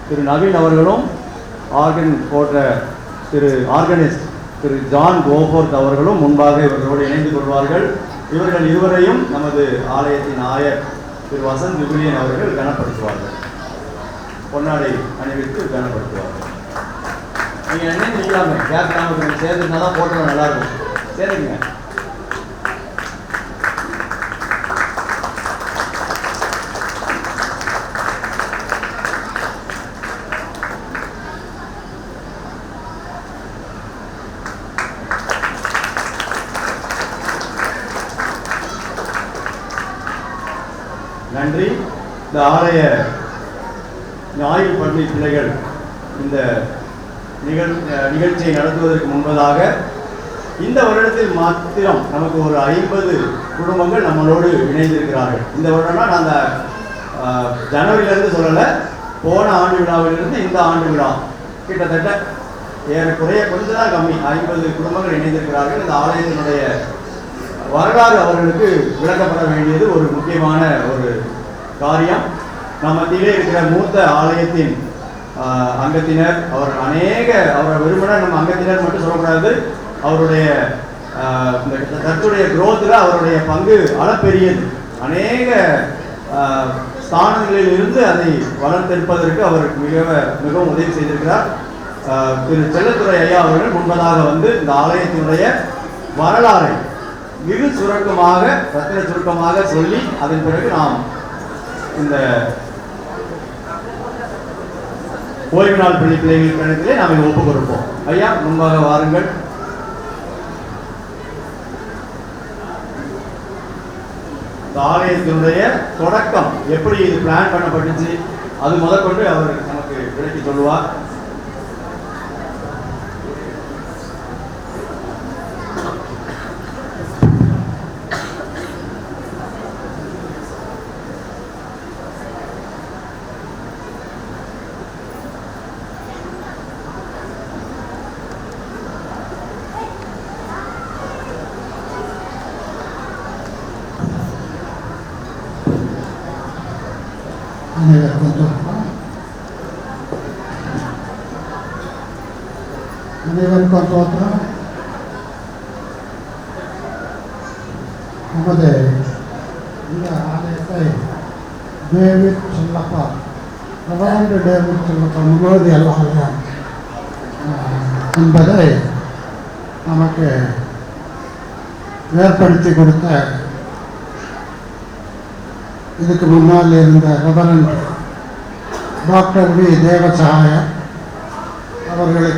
திரு நவீன் அவர்களும் ஆர்கன் போன்ற திரு ஆர்கனிஸ்ட் திரு ஜான் கோஃபோர்த் அவர்களும் முன்பாக இவர்களோடு இணைந்து கொள்வார்கள். இவர்கள் இருவரையும் நமது ஆலயத்தின் ஆயர் திரு வசந்த் விபிலியன் அவர்கள் கனப்படுத்துவார்கள். பொன்னாடை அணிவித்து கனப்படுத்துவார்கள். நீங்கள் என்ன செய்யலாமே கேப் நாம சேர்ந்துருந்தா தான் போட்டோ நல்லாயிருக்கும். சேருங்க. நன்றி. இந்த ஆலய ஞாயிறு பள்ளி பிள்ளைகள் இந்த நிகழ்ச்சியை நடத்துவதற்கு முன்பதாக இந்த வருடத்தில் மாத்திரம் நமக்கு ஒரு 50 குடும்பங்கள் நம்மளோடு இணைந்திருக்கிறார்கள். இந்த வருடம்னா நாங்கள் ஜனவரியிலேருந்து சொல்லலை, போன ஆண்டு விழாவிலிருந்து இந்த ஆண்டு விழா கிட்டத்தட்ட ஏறக்குறைய கொஞ்சம் தான் கம்மி, 50 குடும்பங்கள் இணைந்திருக்கிறார்கள். இந்த ஆலயத்தினுடைய வரலாறு அவர்களுக்கு விளக்கப்பட வேண்டியது ஒரு முக்கியமான ஒரு காரியம். நம்ம மத்தியிலே இருக்கிற மூத்த ஆலயத்தின் அங்கத்தினர், அவர் அவரை விரும்பினா நம்ம அங்கத்தினர் மட்டும் சொல்லக்கூடாது, அவருடைய இந்த சர்ச்சுடைய குரோத்தில் அவருடைய பங்கு அளப்பெரியது. ஸ்தானங்களில் இருந்து அதை வளர்த்தெடுப்பதற்கு அவர் மிகவும் உதவி செய்திருக்கிறார். திரு செல்லத்துறை ஐயா அவர்கள் முன்பதாக வந்து இந்த ஆலயத்தினுடைய வரலாறை மிக சுருக்கமாக ரத்தின சுருக்கமாக சொல்லி அதன் பிறகு நாம் இந்த ஓய்வு நாள் பள்ளி பிள்ளைகள் கணக்கிலே நாம் இதை ஒப்புக் கொடுப்போம். ஐயா முன்பாக வாருங்கள். ஆலயத்தினுடைய தொடக்கம் எப்படி இது பிளான் பண்ணப்பட்டுச்சு அது முதற்கொண்டு அவர் நமக்கு விளக்கி சொல்லுவார். அனைவருக்கும் தோற்றம். நமது இந்த ஆலயத்தை David Chellappa, reverend David Chellappa முன்னோதியல் ஆலயம் என்பதை நமக்கு ஏற்படுத்தி கொடுத்த இதுக்கு முன்னால் இருந்த ரெவரண்ட் டாக்டர் வி தேவசகாயம் அவர்கள்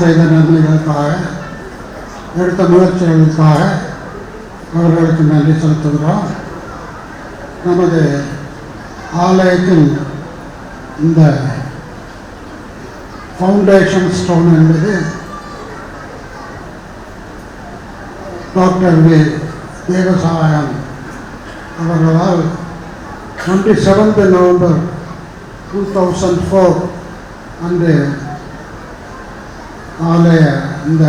செய்த நன்மைகளுக்காக, எடுத்த முயற்சிகளுக்காக அவர்களுக்கு நன்றி செலுத்துகிறோம். நமது ஆலயத்தின் இந்த ஃபவுண்டேஷன் ஸ்டோன் என்பது டாக்டர் வி தேவசகாயம் அவர்களால் 27 நவம்பர் 2004 அன்று ஆலய இந்த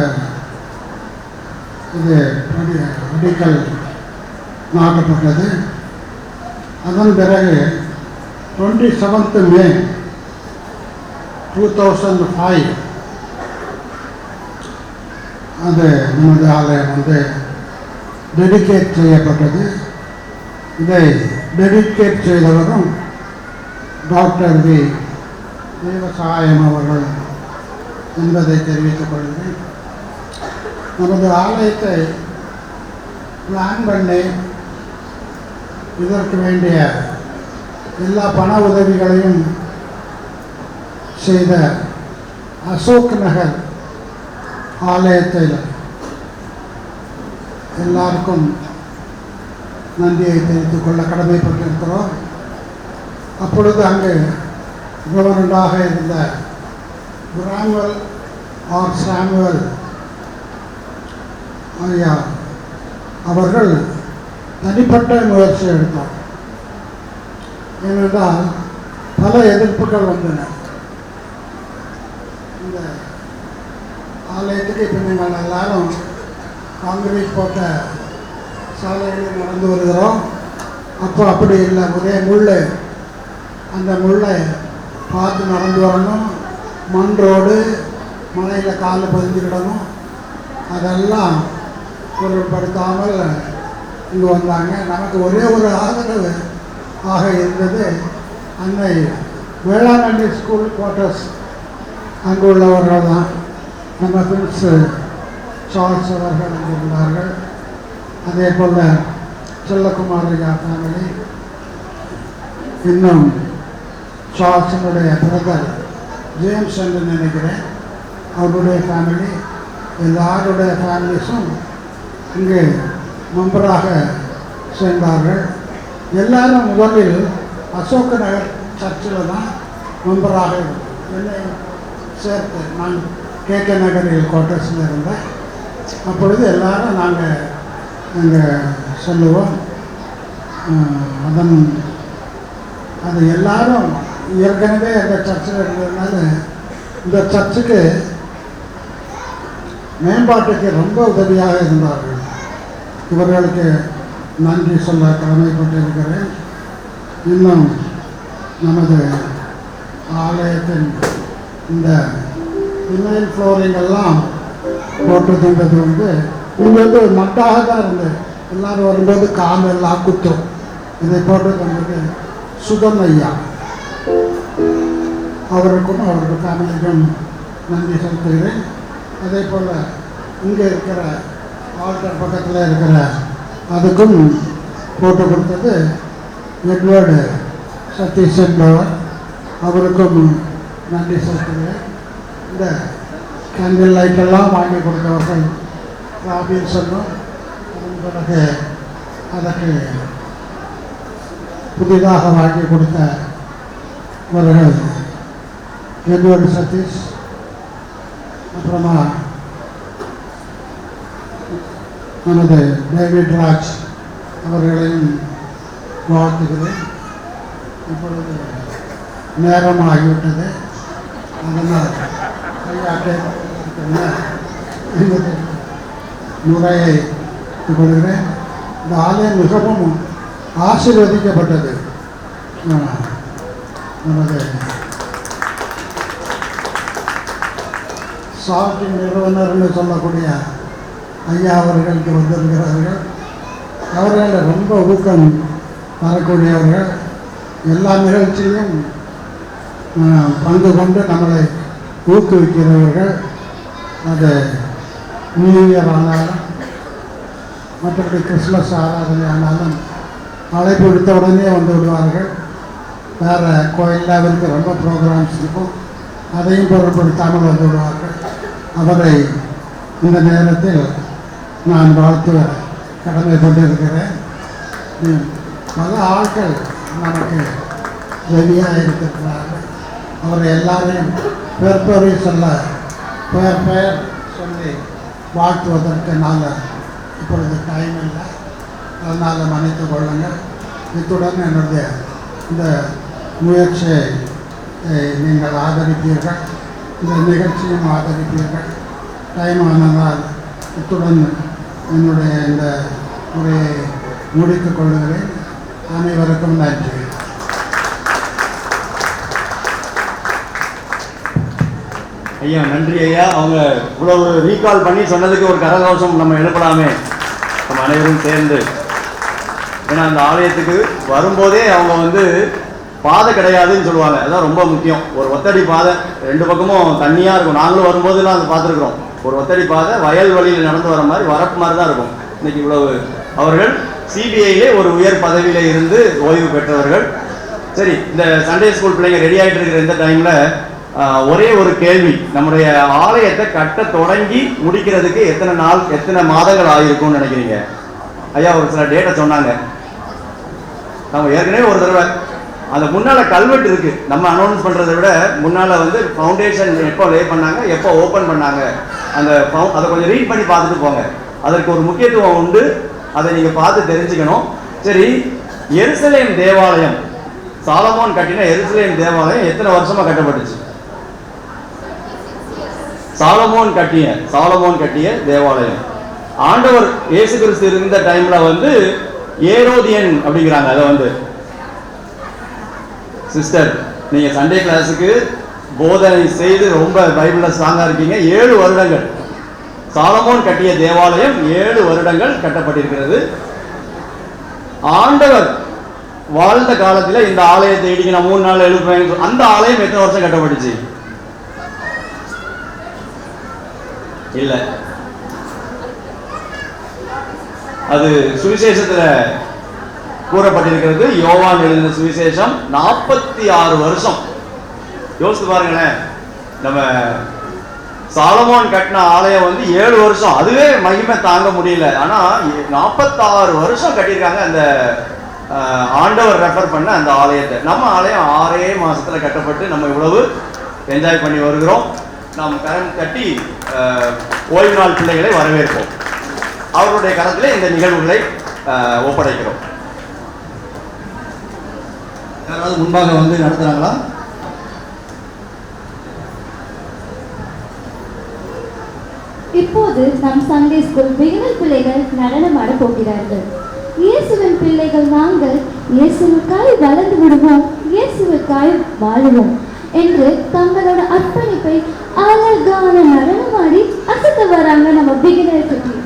அடிக்கல் நாட்டப்பட்டது. அதன் பிறகு 27 மே 2005 அது நமது ஆலயம் வந்து டெடிகேட் செய்யப்பட்டது. இதை டெடிகேட் செய்தவரும் டாக்டர் வி தேவசகாயம் அவர்கள் என்பதை தெரிவித்துக் கொள்கிறேன். நமது ஆலயத்தை பிளான் பண்ணி இதற்கு வேண்டிய எல்லா பண உதவிகளையும் செய்த அசோக் நகர் ஆலயத்தில் எல்லாருக்கும் நன்றியை தெரிவித்துக் கொள்ள கடமைப்பட்டிருக்கிறோம். அப்பொழுது அங்கு கவர்னராக இருந்த பிராம்வல் ஆர் சாமுவல் ஐயா அவர்கள் தனிப்பட்ட முயற்சி எடுத்தார். ஏனென்றால் பல எதிர்ப்புகள் வந்தன. இந்த ஆலயத்துக்கு இப்போ நீங்கள் எல்லாரும் காங்கிரீட் போட்ட சாலைகளில் நடந்து வருகிறோம். அப்போ அப்படி இல்லை, ஒரே முள். அந்த முள்ளை பார்த்து நடந்து வரணும். மண் ரோடு, மலையில் காலில் பதிஞ்சுக்கிடணும். அதெல்லாம் பொருட்படுத்தாமல் இங்கே வந்தாங்க. நமக்கு ஒரே ஒரு ஆதரவு ஆக இருந்தது அன்னை வேளாங்கண்ணி ஸ்கூல் குவார்ட்டர்ஸ் அங்கு உள்ளவர்கள் தான். நம்ம பிரின்ஸ் சார்ல்ஸ் அவர்கள் அங்கே இருந்தார்கள். அதே போல் செல்லகுமார் ஐயா ஃபேமிலி, இன்னும் சார்ல்ஸனுடைய பிரதர் ஜேம்ஸ் என்று நினைக்கிறேன், அவருடைய ஃபேமிலி, எல்லாருடைய ஃபேமிலிஸும் இங்கே மெம்பராக சேர்ந்தார்கள். எல்லாரும் முதலில் அசோக் நகர் சர்ச்சில் தான் மெம்பராக இருந்தார். என்னை சேர்த்து நான் கேகே நகரில் குவார்ட்டர்ஸில் இருந்தேன். அப்பொழுது எல்லாரும் நாங்கள் அங்கே சொல்லுவோம். அது எல்லாரும் ஏற்கனவே எங்கள் சர்ச்சில் இருந்ததுனால இந்த சர்ச்சுக்கு மேம்பாட்டுக்கு ரொம்ப உதவியாக இருந்தார்கள். இவர்களுக்கு நன்றி சொல்ல கடமைப்பட்டிருக்கிறேன். இன்னும் நமது ஆலயத்தின் இந்த இமெயில் ஃப்ளோரிங் எல்லாம் போட்டு தந்தது இங்கே மட்டாக தான் இருந்தது. எல்லோரும் வரும்போது காலெல்லாம் குத்தும். இதை போட்டு தந்தது சுதம் ஐயா. அவருக்கும் அவருக்கு ஃபேமிலிக்கும் நன்றி செலுத்துகிறேன். அதே போல் இங்கே இருக்கிற ஆல்டர் பக்கத்தில் இருக்கிற அதுக்கும் போட்டு கொடுத்தது எட்வர்டு சதீஷ் என்பவர். அவருக்கும் நன்றி செலுத்துகிறேன். இந்த கேண்டில் லைட்டெல்லாம் வாங்கி கொடுத்தவர்கள் ராபின்சனும், அதன் பிறகு அதற்கு புதிதாக வாங்கி கொடுத்தவர்கள் எட்வர்டு சதீஷ், அப்புறமா நமது டேவிட் ராஜ் அவர்களையும் வாழ்த்துகிறேன். இப்பொழுது நேரம் ஆகிவிட்டது. அதனால் முறையை கொடுக்கிறேன். இந்த ஆலயம் மிகவும் ஆசீர்வதிக்கப்பட்டது. நமது சாஃப்ட்வேர் நிறுவனர்னு சொல்லக்கூடிய ஐயா அவர்களுக்கு வந்திருக்கிறார்கள். அவர்கள் ரொம்ப ஊக்கம் தரக்கூடியவர்கள். எல்லா நிகழ்ச்சியிலும் பங்கு கொண்டு நம்மளை ஊக்குவிக்கிறவர்கள். அது நியூ இயர் ஆனாலும் மற்றபடி கிறிஸ்மஸ் ஆராதனை ஆனாலும் அழைப்பு விடுத்த உடனே வந்து விடுவார்கள். வேறு கோயிலில் அவருக்கு ரொம்ப ப்ரோக்ராம்ஸ் இருக்கும், அதையும் பொருட்படுத்தாமல் வந்து விடுவார்கள். அவரை இந்த நேரத்தில் நான் வாழ்த்து கடமைப்பட்டிருக்கிறேன். பல ஆட்கள் நமக்கு ரெடியாக இருக்கிறார்கள். அவரை எல்லாரையும் பெயர் சொல்ல பெயர் சொல்லி வாழ்த்துவதற்கு நாங்கள் இப்பொழுது டைம் இல்லை. அதனால் மன்னித்துக் கொள்ளுங்கள். இத்துடன் என்னுடைய இந்த முயற்சியை நீங்கள் ஆதரிப்பீர்கள், இந்த நிகழ்ச்சியும் ஆதரிப்பீர்கள். டைம் ஆனதால் இத்துடன் என்னுடைய இந்த உரையை முடித்துக் கொள்கிறேன். அனைவருக்கும் நன்றி. ஐயா நன்றி ஐயா. அவங்க இவ்வளவு ரீகால் பண்ணி சொன்னதுக்கு ஒரு கரகோஷம் நம்ம எழுப்பலாமே நம்ம அனைவரும் சேர்ந்து. ஏன்னா அந்த ஆலயத்துக்கு வரும்போதே அவங்க பாதை கிடையாதுன்னு சொல்லுவாங்க. அதுதான் ரொம்ப முக்கியம். ஒரு ஒத்தடி பாதை, ரெண்டு பக்கமும் தண்ணியாக இருக்கும். நாங்களும் வரும்போதெல்லாம் அதை பார்த்துருக்குறோம். ஒரு ஒத்தடி பாதை வயல் வழியில் நடந்து வர மாதிரி, வரப்பு மாதிரி தான் இருக்கும். இன்னைக்கு இவ்வளவு அவர்கள் சிபிஐலே ஒரு உயர் பதவியில் இருந்து ஓய்வு பெற்றவர்கள். சரி, இந்த சண்டே ஸ்கூல் பிள்ளைங்க ரெடி ஆகிட்டு இருக்கிற இந்த டைமில் ஒரே ஒரு கேள்வி. நம்முடைய ஆலயத்தை கட்ட தொடங்கி முடிக்கிறதுக்கு எத்தனை நாள், எத்தனை மாதங்கள் ஆகிருக்கும்னு நினைக்கிறீங்க? ஐயா ஒரு சில டேட்டை சொன்னாங்க. நம்ம ஏற்கனவே ஒரு தடவை அந்த முன்னால கல்வெட்டு இருக்கு. நம்ம அனௌன்ஸ் பண்றதை விட முன்னால ஃபவுண்டேஷன் எப்போ லே பண்ணாங்க, எப்போ ஓப்பன் பண்ணாங்க, அந்த அதை கொஞ்சம் ரீட் பண்ணி பார்த்துட்டு போங்க. அதற்கு ஒரு முக்கியத்துவம் உண்டு. அதை நீங்க பார்த்து தெரிஞ்சுக்கணும். சரி, எருசலேம் தேவாலயம், சாலமோன் கட்டின எருசலேம் தேவாலயம் எத்தனை வருஷமா கட்டப்பட்டுச்சு? சாலமோன் கட்டிய தேவாலயம். ஆண்டவர் இயேசு கிறிஸ்து இருந்த டைம்ல ஏரோதியன் அப்படிங்கிறாங்க. அதை சிஸ்டர், நீங்க சண்டே கிளாஸுக்கு போதனை செய்து ரொம்ப பைபிள்ல ஸ்ட்ராங்கா இருக்கீங்க. 7 வருடங்கள் சாலமோன் கட்டிய தேவாலயம் 7 வருடங்கள் கட்டப்பட்டிருக்கிறது. ஆண்டவர் வாழ்ந்த காலத்தில் இந்த ஆலயத்தை இடிக்க நான் 3 நாள் எழுப்பேன். அந்த ஆலயம் எத்தனை வருஷம் கட்டப்பட்டுச்சு? இல்ல, அது சுவிசேஷத்துல கூறப்பட்டிருக்கிறது. யோவான் எழுதின சுவிசேஷம் 46 வருஷம். யோசித்து பாருங்களேன். நம்ம சாலமோன் கட்டின ஆலயம் 7 வருஷம், அதுவே மகிமை தாங்க முடியல. ஆனா 46 வருஷம் கட்டியிருக்காங்க அந்த ஆண்டவர் ரெஃபர் பண்ண அந்த ஆலயத்தை. நம்ம ஆலயம் 6 மாசத்துல கட்டப்பட்டு நம்ம இவ்வளவு என்ஜாய் பண்ணி வருகிறோம். நாம் கரம் கட்டி ஓய்வு நாள் பிள்ளைகளை வரவேற்போம். அவர்களுடைய கரத்திலே இந்த நிகழ்வுகளை ஒப்படைக்கிறோம். யாராவது முன்பாக வந்து நடத்துகிறாங்களா? இப்போது நம் சண்டே ஸ்கூல் பிகினர் பிள்ளைகள் நடனமாட போகிறார்கள். இயேசுவின் பிள்ளைகள் நாங்கள் இயேசுவுக்காய் வளர்ந்து விடுவோம், இயேசுவுக்காய் வாழுவோம் என்று தங்களோட அர்ப்பணிப்பை அழகான நடனமாடி அசத்த வராங்க நம்ம பிகினர் குட்டீஸ்.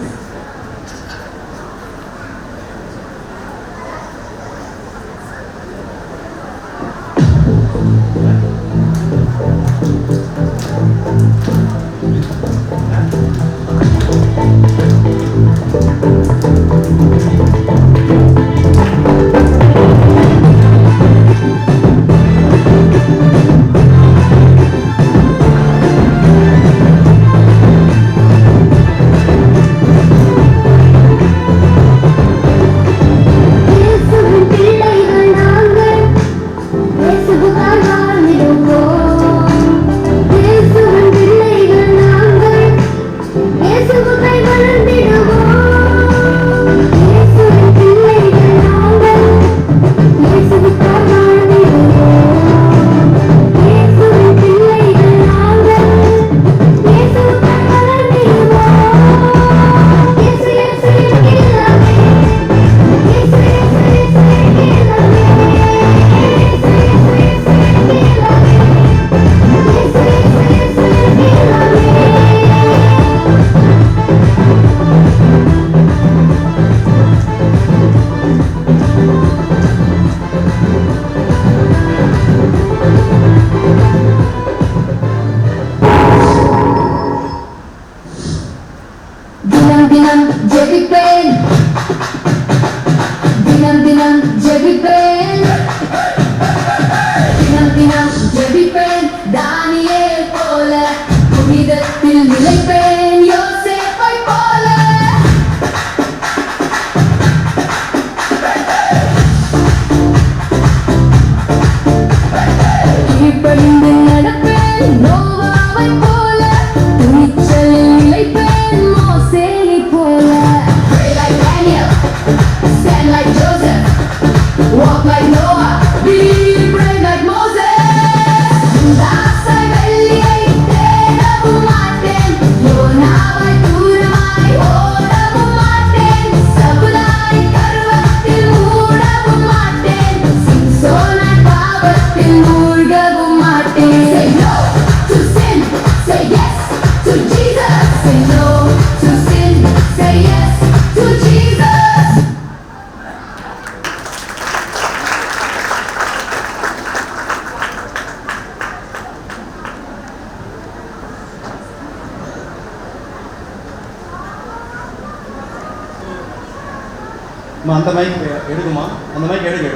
அந்த மைக் எடுக்குமா? அந்த மைக் எடுங்க.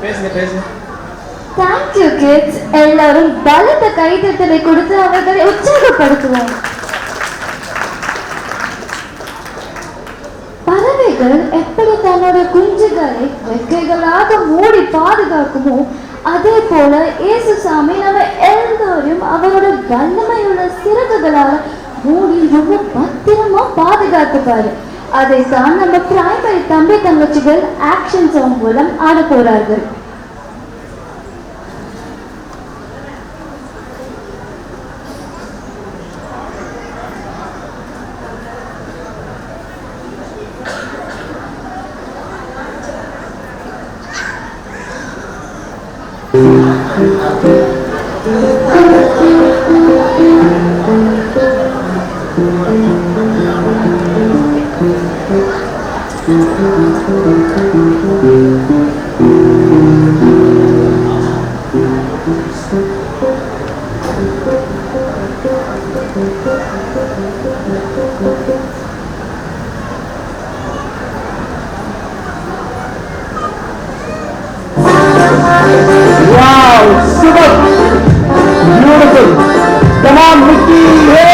பேசுங்க. Thank you kids. எல்லாரும் பலத்த கைதட்டலை கொடுத்து அவர்களை உற்சாகப்படுத்துவோம். பறவைகள் எப்படி தன்னோட குஞ்சுகளை ரெக்கைகளாக மூடி பாதுகாக்குமோ அதே போல இயேசுசாமி நம்ம எல்லாரையும் அவரோட வல்லமையுள்ள சிறகுகளால மூடி ரொம்ப பத்திரமா பாதுகாத்துப்பாரு. அதைத்தான் நம்ம பிரைமரி தம்பி தங்கச்சிகள் ஆக்ஷன் சாங் மூலம் ஆட போறார்கள். Wow, super, beautiful. Come on, Mickey, hey!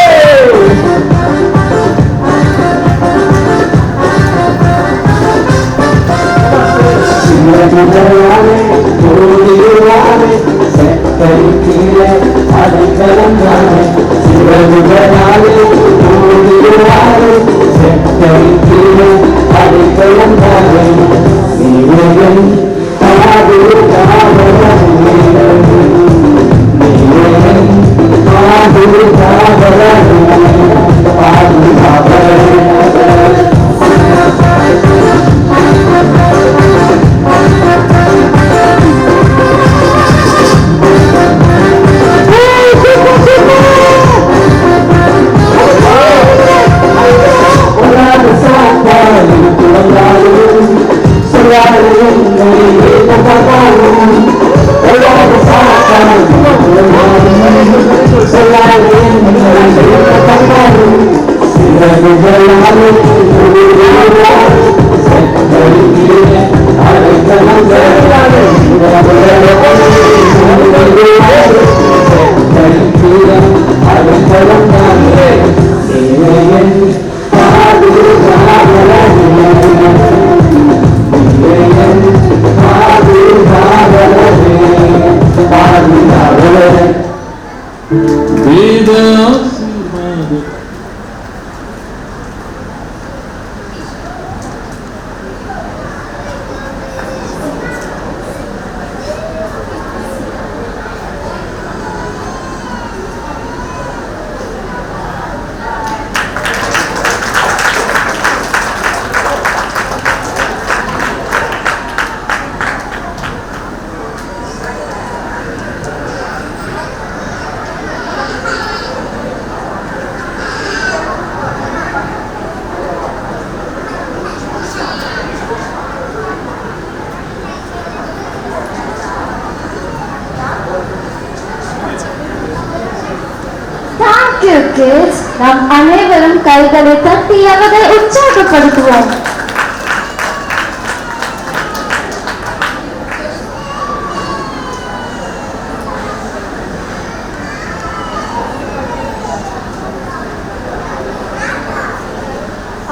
Kids, நாம் அனைவரும் கைகளை தட்டி அவரை உற்சாகப்படுத்துவோம்.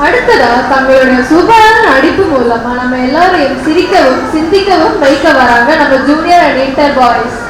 அடுத்ததா தங்களுடைய சூப்பரான நடிப்பு மூலமா நம்ம எல்லாரையும் சிரிக்கவும் சிந்திக்கவும் வைக்க வராங்க நம்ம ஜூனியர் அண்ட் இன்டர் பாய்ஸ்.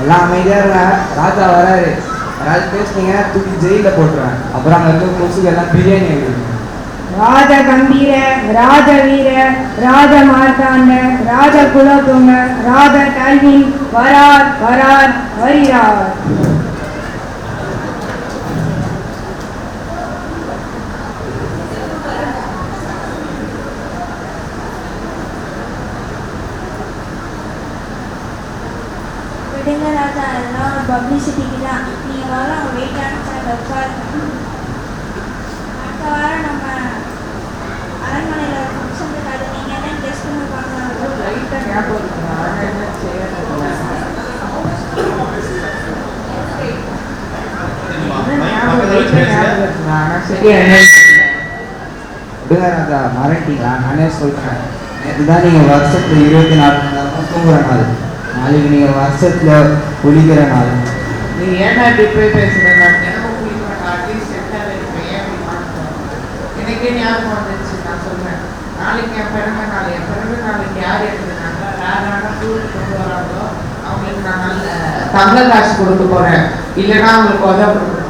எல்லாம் அமைதியாக ராஜா வராரு. யாராவது பேசுனீங்க தூக்கி ஜெயிலில் போட்டுருவேன். அப்புறம் அங்கே இருக்க கொசுக்கு எல்லாம் பிரியாணி ஆகிடுங்க. ராஜ கம்பீர, ராஜ வீர, ராஜ மார்த்தாண்ட, ராஜ குலோத்துங்க, ராஜ கல்வின் வரார் வரார் வருகிறார். விடுங்க ராஜா, அதெல்லாம் ஒரு பப்ளிசிட்டிக்கு தான். நீங்கள் முதல்ல அவங்க வெயிட் ஆனிச்சாங்க உட்காருங்க. அடுத்த வாரம் நம்ம அரண்மனையில் ஒரு ஃபங்க்ஷன் இருக்காது. நீங்கள் என்ன டெஸ்ட் பண்ணி பார்க்கலாம். லைட்டாக ஞாபகம் இருக்குங்க. ஆனால் என்ன விடுங்க ராஜா, மறட்டீங்களா? நானே சொல்கிறேன். நேற்று தான் நீங்கள் வருஷத்தில் 24 மணி நேரம் தூங்குற நாள். நாளைக்கு நீங்கள் வருஷத்தில் குளிக்கிற நாள். நீங்கள் ஏன்னா இப்படி போய் பேசுகிறேன்? நான் தினமும் குளிக்கிறேன். அட்லீஸ்ட் செட்டாக இருப்பேன். ஏன் அப்படி மாட்டேன்? எனக்கே ஞாபகம் வந்துச்சு. நான் சொல்கிறேன், நாளைக்கு என் பிறந்த நாள். என் பிறந்த நாளைக்கு யார் எடுத்துனாங்க யாரான டூருக்கு கொண்டு வராங்களோ அவங்களுக்கு நான் நல்ல தங்க காசு கொடுக்க போகிறேன். இல்லைன்னா அவங்களுக்கு உதவ கொடுக்க போகிறேன்.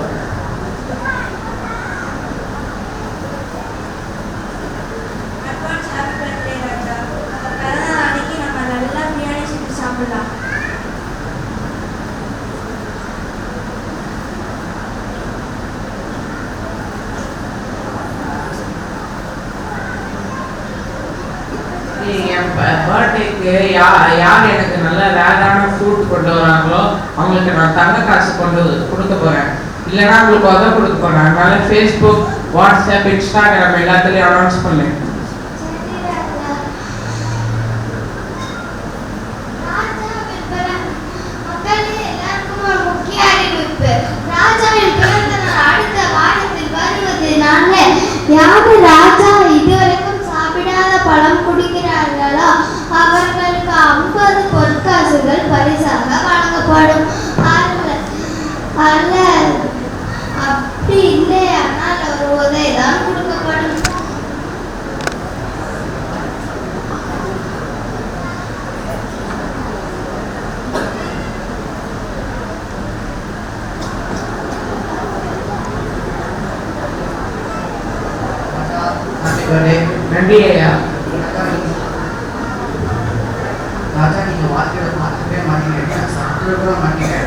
என் பர்த்டேக்கு யார் எனக்கு நல்ல ரேரான ஃப்ரூட் கொண்டு வராங்களோ அவங்களுக்கு நான் தங்க காசு கொடுக்க போகிறேன். இல்லைன்னா அவங்களுக்கு உதவ கொடுக்க போகிறேன். அதனால ஃபேஸ்புக், வாட்ஸ்அப், இன்ஸ்டாகிராம் எல்லாத்துலேயும் அனௌன்ஸ் பண்ணேன். யாரு ராஜா இதுவரைக்கும் சாப்பிடாத பழம் குடிக்கிறார்களோ நன்றி ஐயா. ராஜா நீங்க வாழ்க்கையில மாற்றவே மாட்டீங்க, சாப்பிட கூட மாட்டீங்க.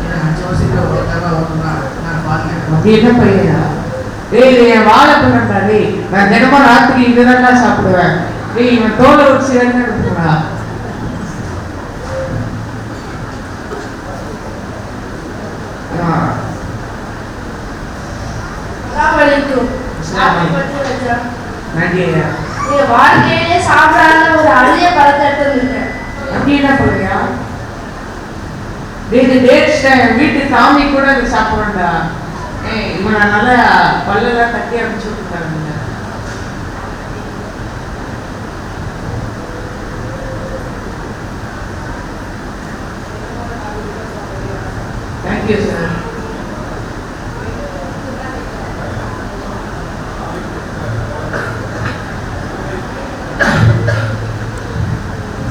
இதை 5 வருஷத்துல ஒரு தடவை ஓட்டுனா நான் பாருங்க. அப்படி என்ன பையனா? டேய் என் வாழைப்பழம்டா டேய். நான் தினமும் ராத்திரி இதுதான் சாப்பிடுவேன். டேய் இவன் தோலை வச்சு என்ன எடுத்துக்கா? நன்றி ஐயா. என் வாழ்க்கையிலே சாப்பிடாத ஒரு அழிய பழத்தை எடுத்துருக்கேன். அப்படி என்ன சொல்றியா? டேய் வீட்டு சாமி கூட அது சாப்பிடுறா. இவன் நல்லா பல்லெல்லாம் தட்டி அனுப்பிச்சு விட்டுருக்காங்க. Thank you sir.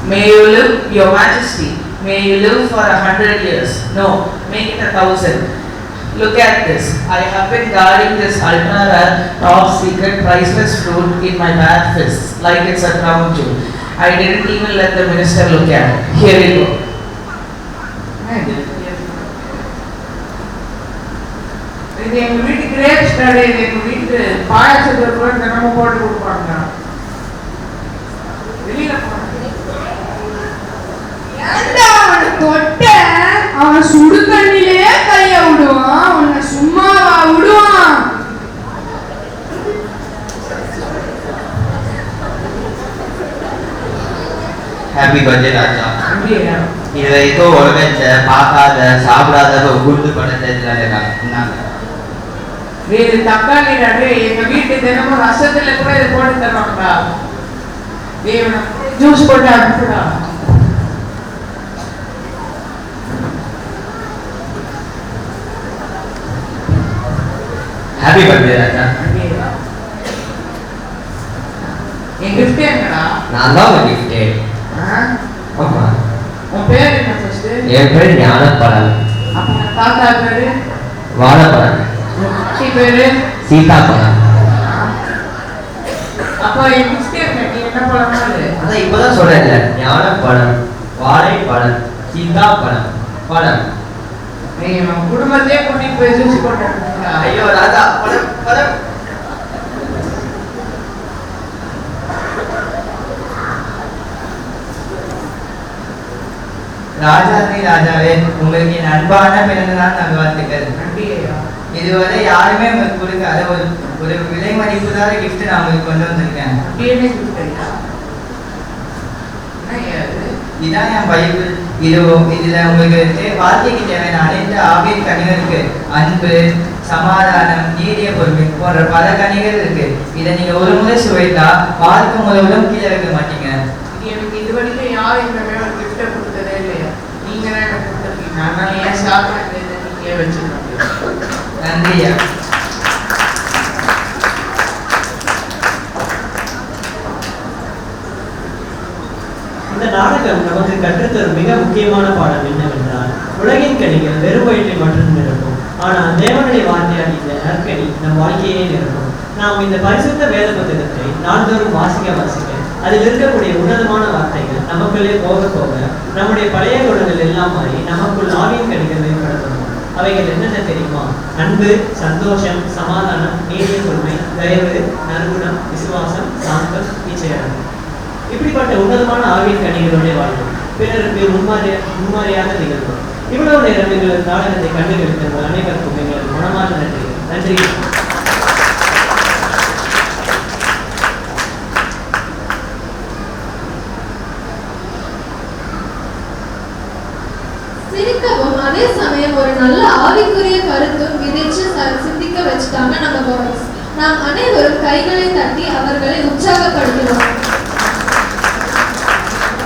May you live, Your Majesty. May you live for 100 years. No, make it 1,000. Look at this. I have been guarding this ultra rare, top secret, priceless fruit in my bare fist, like it's a crown jewel. I didn't even let the minister look at it. Here we go. இது எங்க வீட்டு grapes கடை. எங்க வீட்டு பாயாசத்தை கூட தினமும் போட்டு கொடுப்பாங்க. வெளியில தொட்ட அவன் சுடு தண்ணிலே கைய விடுவான். உன்னை சும்மாவா விடுவான்? ஹாப்பி பர்த்டே ராஜா. இது வரைக்கும் உலகச்ச பார்க்காத சாப்பிடாத குண்டு படத்தை இது தக்காளி நாடு. எங்க வீட்டு தினமும் ரசத்துல கூட இது போட்டு தருவாங்கடா. ஜூஸ் போட்டு அனுப்புடா. ஹாப்பி பர்த்டே ராஜா. என் கிஃப்ட் எங்கடா? நான் தான் உங்க கிஃப்ட். ஆமா. உன் பேர் என்ன ஃபர்ஸ்ட்? என் பேர் ஞானப்பழம். அப்ப தாத்தா பேரு? வாழைப்பழம். அச்சி பேரு? சீதாப்பழம். அப்ப என் கிஃப்ட் என்ன பழமா அது? அதான் இப்பதான் சொல்றேன்ல, ஞானப்பழம், வாழைப்பழம், சீதாப்பழம், பழம். நீங்க நம்ம குடும்பத்தையே கூட்டிட்டு போய் ஜூஸ் போட்டு அனுப்புங்க. ஐயோ ராஜா, பழம் பழம். ராஜாவே, உங்களுக்கு என் அன்பான பிறந்தநாள் நல்வாழ்த்துக்கள். இதுவரை யாருமே உங்களுக்கு கொடுக்காத ஒரு விலை மதிப்புதார கிஃப்ட் நான் உங்களுக்கு கொண்டு வந்திருக்கேன். இதான் என் பைபிள். இதுல உங்களுக்கு வாழ்க்கைக்கு தேவையான அனைத்து ஆவியின் கனிகள் இருக்கு. அன்பு, சமாதானம், நீடிய பொறுமை போன்ற பல கனிகள் இருக்கு. இதை நீங்க ஒரு முறை சுவைத்தா வாழ்க்கை முழுவதும் கீழே வைக்க மாட்டீங்க. எனக்கு இது வரைக்கும் யாரும் இந்த மாதிரி ஒரு கிஃப்டை கொடுத்ததே இல்லையா? நீங்க தான் எனக்கு கொடுத்துருக்கீங்க. அதனால ஏன் சாப்பிட்றது நீங்க வச்சுருக்கீங்க. நன்றியா. இந்த நாடகம் நமக்கு கற்றுத்தரும் மிக முக்கியமான பாடம் என்னவென்றால், உலகின் கனிகள் வெறும் வயிற்றை மட்டும் நிரப்பும், ஆனால் தேவனுடைய வார்த்தையான இந்த நற்கனி நம் வாழ்க்கையே நிரப்பும். நாம் இந்த பரிசுத்த வேத புத்தகத்தை நாள்தோறும் வாசிக்க அதில் இருக்கக்கூடிய உன்னதமான வார்த்தைகள் நமக்குள்ளே போக போக நம்முடைய பழைய குணங்கள் எல்லாம் மாறி நமக்குள் ஆவியின் கனிகள் வெளிப்படுத்தணும். அவைகள் என்னென்ன தெரியுமா? அன்பு, சந்தோஷம், சமாதானம், நீடிய பொறுமை, தயவு, நற்குணம், விசுவாசம், சாந்தம், இச்சையடங்கு. இப்படிப்பட்ட உன்னதமான ஆவியின் கனிகளுடைய வாழ்வு பிறருக்கு முன்மாதிரியாக திகழ்வோம். இவ்வளவு நேரம் எங்களது நாடகத்தை கண்டுகளித்த அனைவருக்கும் எங்களது மனமார்ந்த நன்றி. நன்றி. சிரிக்கவும் அதே சமயம் ஒரு நல்ல ஆவிக்குரிய கருத்தும் விதைச்சு சிந்திக்க வச்சுட்டாங்க நம்ம பாய்ஸ். நாம் அனைவரும் கைகளை தட்டி அவர்களை உற்சாகப்படுத்துவோம்.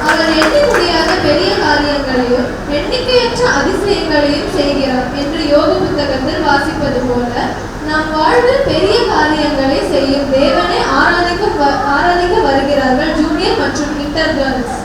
அவர் எண்ண முடியாத பெரிய காரியங்களையும் எண்ணிக்கையற்ற அதிசயங்களையும் செய்கிறார் என்று யோக புத்தகத்தில் வாசிப்பது போல நம் வாழ்வில் பெரிய காரியங்களை செய்யும் தேவனை ஆராதிக்க வருகிறார்கள் ஜூனியர் மற்றும் இன்டர் கேர்ள்ஸ்.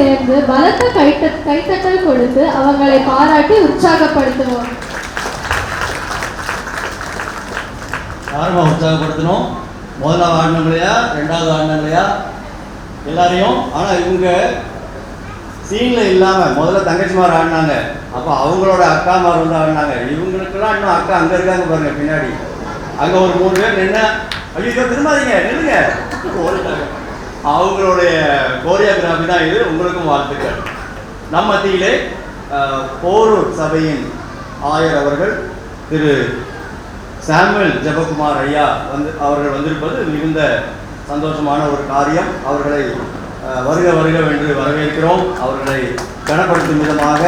சேர்ந்து பலத்த கைத்தட்டல் கொடுத்து அவங்களை பாராட்டி உற்சாகப்படுத்துவோம். யாருமா உற்சாகப்படுத்தணும்? முதலாவது ஆடினங்களையா, ரெண்டாவது ஆடினங்களையா, எல்லாரையும்? ஆனால் இவங்க சீனில் இல்லாமல் முதல்ல தங்கச்சிமார் ஆடினாங்க, அப்போ அவங்களோட அக்காமார் வந்து ஆடினாங்க. இவங்களுக்கெல்லாம் இன்னும் அக்கா அங்கே இருக்காங்க பாருங்க பின்னாடி. அங்கே ஒரு 3 பேர் நின்று ஐயோ திரும்பாதீங்க நில்லுங்க ஓடிட்டாங்க. அவங்களுடைய கோரியோகிராஃபி தான் இது. உங்களுக்கும் வாழ்த்துக்கள். நம் மத்தியிலே போரூர் சபையின் ஆயர் அவர்கள் திரு சாமுவேல் ஜெபகுமார் ஐயா அவர்கள் வந்திருப்பது மிகுந்த சந்தோஷமான ஒரு காரியம். அவர்களை வருக வருக என்று வரவேற்கிறோம். அவர்களை கனப்படுத்தும் விதமாக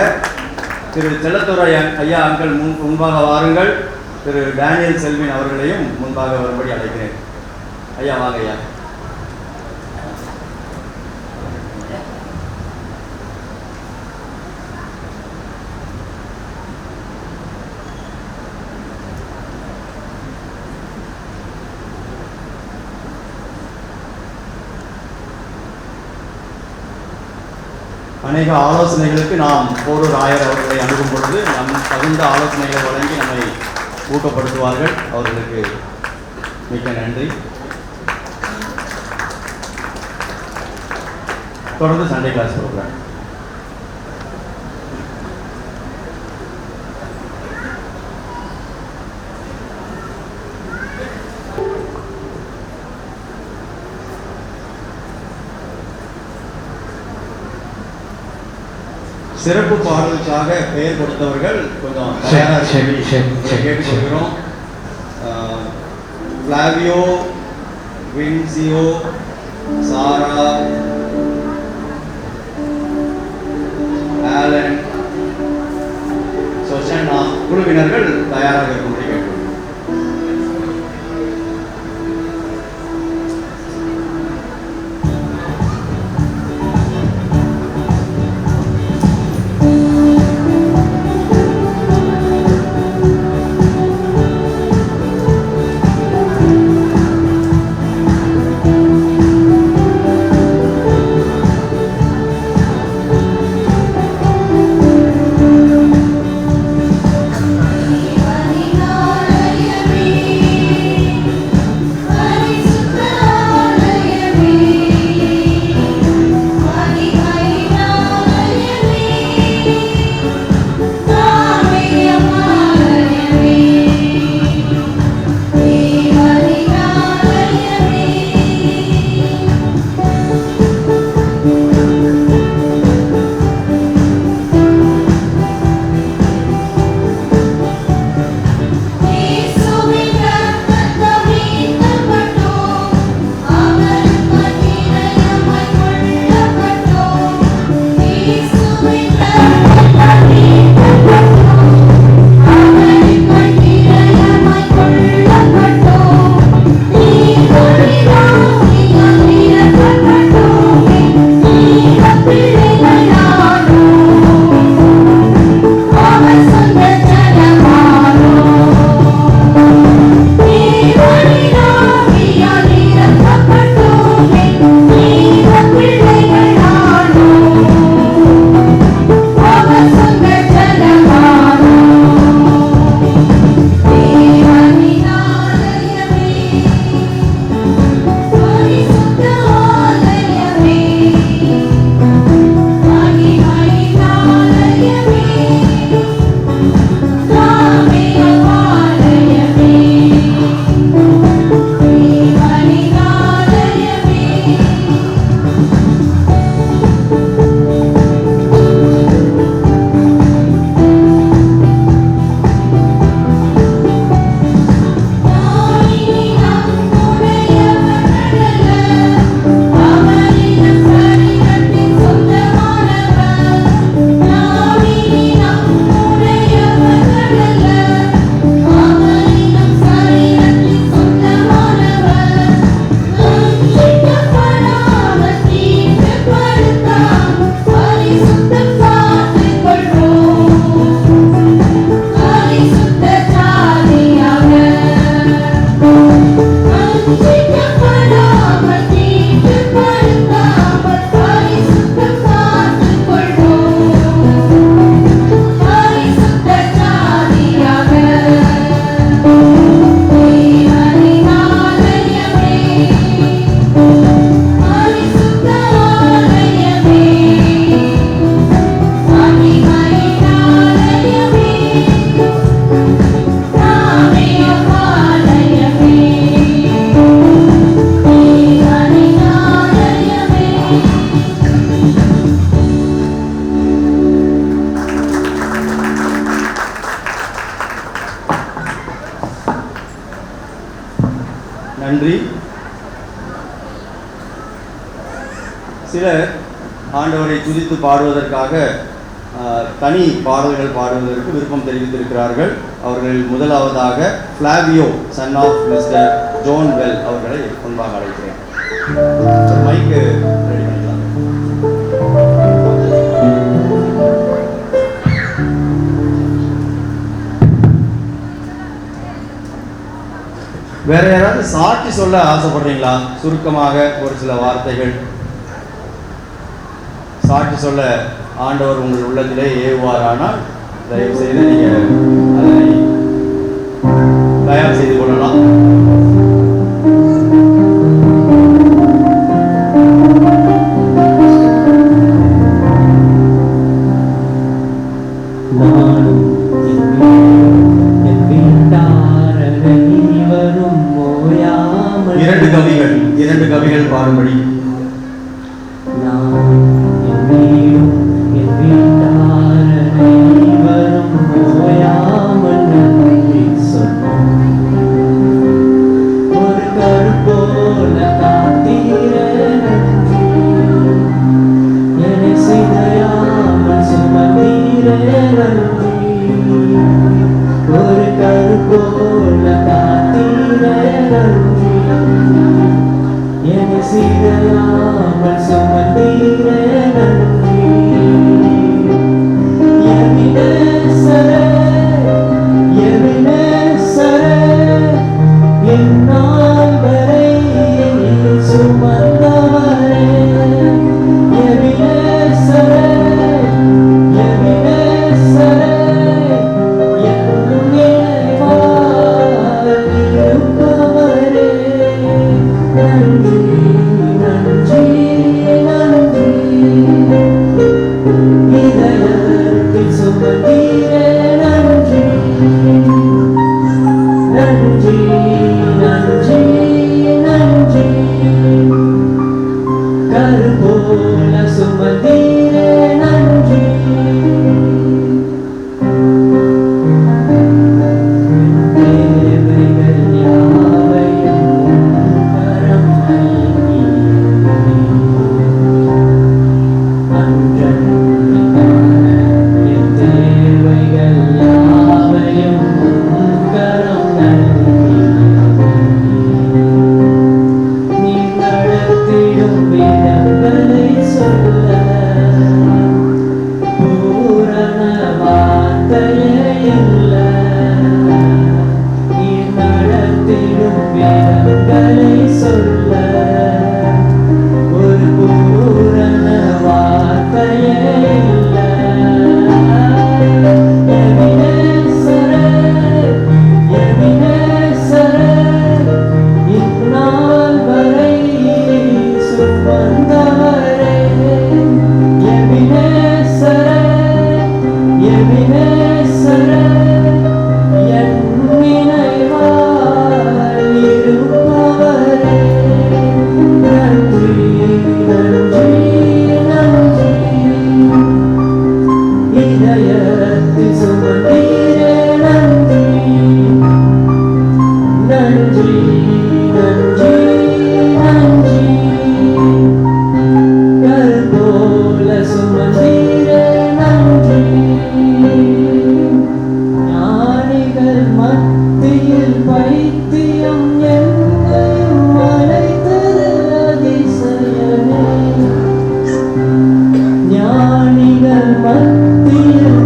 திரு செல்லத்துறை ஐயா அங்கள் முன்பாக வாருங்கள். திரு டேனியல் செல்வின் அவர்களையும் முன்பாக வரும்படி அழைக்கிறேன். ஐயா வாங்க ஐயா. அநேக ஆலோசனைகளுக்கு நாம் போரூர் ஆயர் அவர்களை அணுகும் பொழுது தகுந்த ஆலோசனைகளை வழங்கி நம்மை ஊக்கப்படுத்துவார்கள். அவர்களுக்கு மிக்க நன்றி. தொடர்ந்து சண்டே கிளாஸ் ப்ரோக்ராம். சிறப்பு பாடலுக்காக பெயர் கொடுத்தவர்கள் கொஞ்சம் கேட்டுக்கொள்கிறோம். ஃப்ளாவியோ, வின்சியோ, சாரா, ஆலன், சொசனா குழுவினர்கள் தயாராக இருக்கும்படி கேட்கிறோம். Happy நன்றி. சிலர் ஆண்டவரை துதித்து பாடுவதற்காக தனி பாடல்கள் பாடுவதற்கு விருப்பம் தெரிவித்திருக்கிறார்கள். அவர்களில் முதலாவதாக Flavio son of mister John Well அவர்களை முன்பாக அழைக்கிறேன். மைக்கு ரெடி பண்ணிக்கலாம். வேற யாராவது சாட்சி சொல்ல ஆசைப்படுறீங்களா? சுருக்கமாக ஒரு சில வார்த்தைகள் சாட்சி சொல்ல ஆண்டவர் உங்கள் உள்ளத்திலே ஏவுவாரானால் தயவு செய்து நீங்க அதனை தயார் செய்து கொள்ளலாம். இரண்டு கவிகள் பாடும்படி.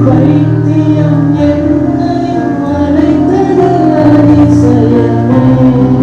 பைத்தியம் என்னையும் அழைத்தது அதிசயமே.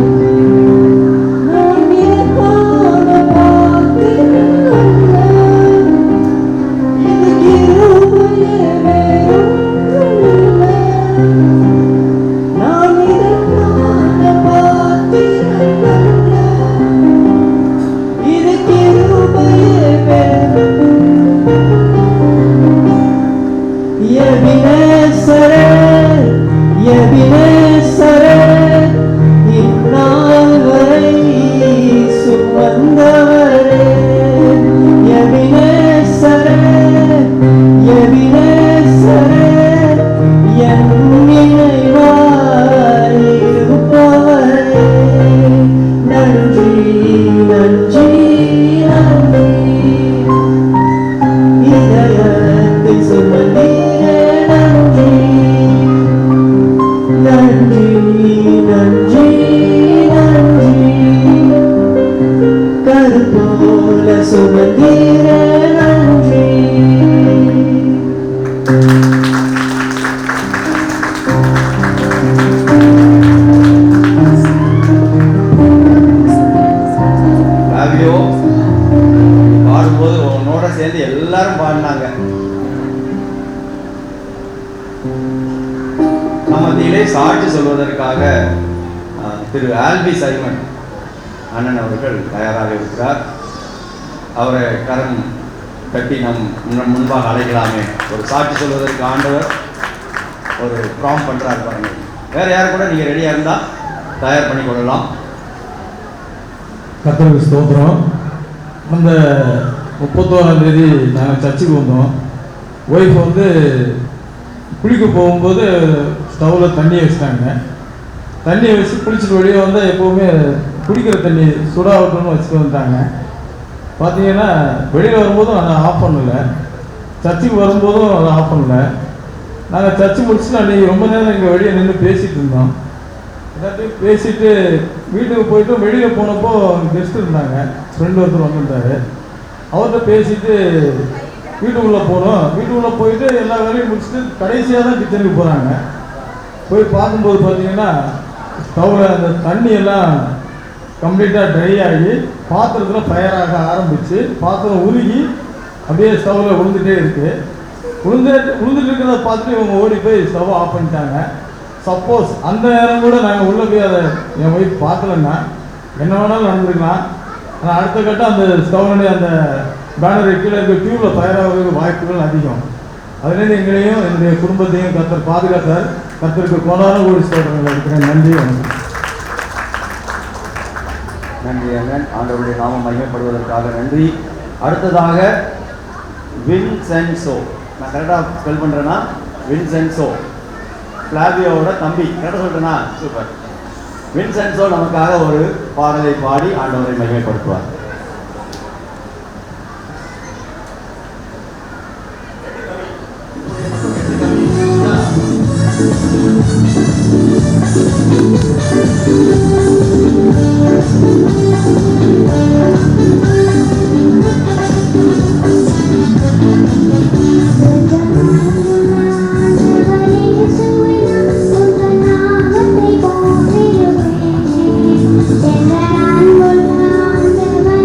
சாட்சி சொல்வதற்காக திரு ஆல்பி சைமன் அண்ணன் அவர்கள் தயாராக இருக்கிறார். அவரை கரம் கட்டி நம் முன்பாக அழைக்கலாமே. ஒரு சாட்சி சொல்வதற்கு ஆண்டவர் ஒரு ப்ராம் பண்ணுறாரு பாருங்க. வேறு யார் கூட நீங்கள் ரெடியாக இருந்தால் தயார் பண்ணி கொள்ளலாம். கர்த்தருக்கு ஸ்தோத்திரம். அந்த 31ஆம் தேதி நாங்கள் சர்ச்சுக்கு வந்தோம். ஒய்ஃப் வந்து குளிக்க போகும்போது ஸ்டவ்வில் தண்ணியை வச்சுட்டாங்க. தண்ணியை வச்சு குளிச்சுட்டு வெளியே வந்தால் எப்போவுமே குடிக்கிற தண்ணி சுடாகட்டும்னு வச்சுட்டு வந்துட்டாங்க. பார்த்தீங்கன்னா வெளியில் வரும்போதும் அதை ஆஃப் பண்ணல, சர்ச்சுக்கு வரும்போதும் அதை ஆஃப் பண்ணல. நாங்கள் சர்ச்சு முடிச்சுட்டு அன்றைக்கி ரொம்ப நேரம் இங்கே வெளியே நின்று பேசிகிட்டு இருந்தோம். எல்லாத்தையும் பேசிட்டு வீட்டுக்கு போயிட்டு வெளியில் போனப்போ கெஸ்ட் இருந்தாங்க, ஃப்ரெண்டு ஒருத்தர் வந்திருந்தார். அவர்கிட்ட பேசிட்டு வீட்டுக்குள்ளே போனோம். வீட்டுக்குள்ளே போயிட்டு எல்லா வேலையும் முடிச்சுட்டு கடைசியாக தான் கிச்சனுக்கு போகிறாங்க. போய் பார்க்கும்போது பார்த்தீங்கன்னா ஸ்டவ்வில் அந்த தண்ணியெல்லாம் கம்ப்ளீட்டாக ட்ரை ஆகி பாத்திரத்தில் ஃபயராக ஆரம்பித்து பாத்திரம் உருகி அப்படியே ஸ்டவ்வில் விழுந்துகிட்டே இருக்குது. விழுந்துட்டு இருக்கிறத பார்த்துட்டு இவங்க ஓடி போய் ஸ்டவ் ஆஃப் பண்ணிட்டாங்க. சப்போஸ் அந்த நேரம் கூட நாங்கள் உள்ளே போய் அதை என் ஒய்ஃப் பார்க்கலன்னா என்ன வேணாலும் நடந்துருக்கலாம். ஆனால் அடுத்த கட்டம் அந்த ஸ்டவ்னுடைய அந்த பேனரை கீழே இருக்க டியூப்பில் ஃபயர் ஆகிறதுக்கு வாய்ப்புகள் அதிகம். அதுலேருந்து எங்களையும் என்னுடைய குடும்பத்தையும் கர்த்தர் பாதுகாத்தார். கர்த்தருக்கு கோடான கோடி ஸ்தோத்திரங்கள் இருக்கிறேன். நன்றி, வணக்கம். நன்றி அண்ணன். ஆண்டவருடைய நாமம் மகிமைப்படுவதற்காக நன்றி. அடுத்ததாக வின்சென்சோ, நான் கரெக்டாக ஸ்பெல் பண்ணுறேன்னா வின்சென்சோ, ஃப்ளாவியோட தம்பி, கரெக்டாக சொல்லிட்டேனா? சூப்பர். வின்சென்சோ நமக்காக ஒரு பாடலை பாடி ஆண்டவரை மகிமைப்படுத்துவார். Thank you.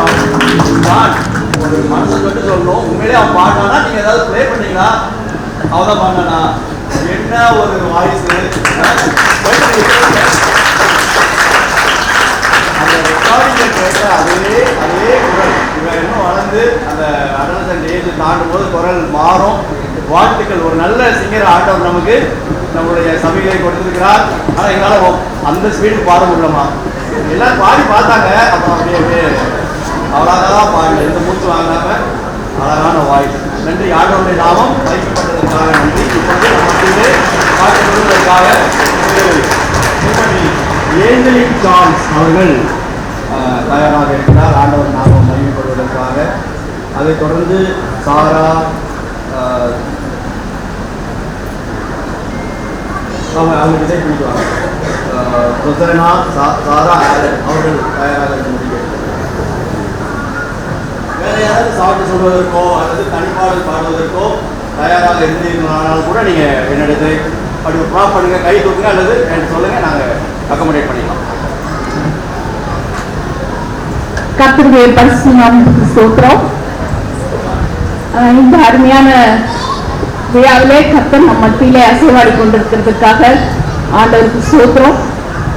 ஒரு மனசை தொட்டு சொல்லணும். உண்மையிலே அவன் பாடினானா நீங்க ஏதாவது ப்ளே பண்ணீங்களா? அவன் தான் பாடினானா? என்ன ஒரு வாய்ஸ்! அந்த ரெக்கார்டிங்கை கேட்ட அதே குரல் இவன் இன்னும் வளர்ந்து அந்த அடலசன்ட் ஏஜ் தாண்டும் போது குரல் மாறும். வாழ்த்துக்கள். ஒரு நல்ல சிங்கர் ஆண்டவர் நமக்கு நம்மளுடைய சபையை கொடுத்திருக்கிறார். ஆனால் எங்களால் அந்த ஸ்பீடுக்கு பாட முடியலமா. எல்லாரும் பாடி பார்த்தாங்க. அப்புறம் அப்படியே அழகாக பாடி எந்த மூச்சு வாங்கினாம அழகான வாய்ஸ். நன்றி. ஆண்டவருடைய நாமம் மதிக்கப்பட்டதற்காக நன்றி. இப்பொழுது நம்ம மத்தியிலே பாட்டு கொடுப்பதற்காக ஏஞ்சலிக் சான்ஸ் அவர்கள் தயாராக இருக்கிறார். ஆண்டவர் நாமம் மகிமைப்படுவதற்காக. அதைத் தொடர்ந்து சாரா அவங்க டிசைட் பண்ணிக்குவாங்க. பிரசன்னா சாரா ஆலன் அவர்கள் தயாராக இருக்க. வேற யாராவது சாப்பிட்டு சொல்வதற்கோ அல்லது தனிப்பாடல் பாடுவதற்கோ தயாராக இருந்தீங்கனாலும் கூட நீங்கள் என்னிடத்தை அப்படி ப்ராப் பண்ணுங்க, கை தூக்குங்க அல்லது எனக்கு சொல்லுங்க, நாங்கள் அக்கமடேட் பண்ணிக்கலாம். கர்த்தருடைய பரிசுத்த நாமத்துக்கு ஸ்தோத்திரம். இந்த அருமையான விழாவிலே கர்த்தர் நம் மத்தியிலே அசைவாடி கொண்டிருக்கிறதுக்காக ஆண்டவருக்கு ஸ்தோத்திரம்.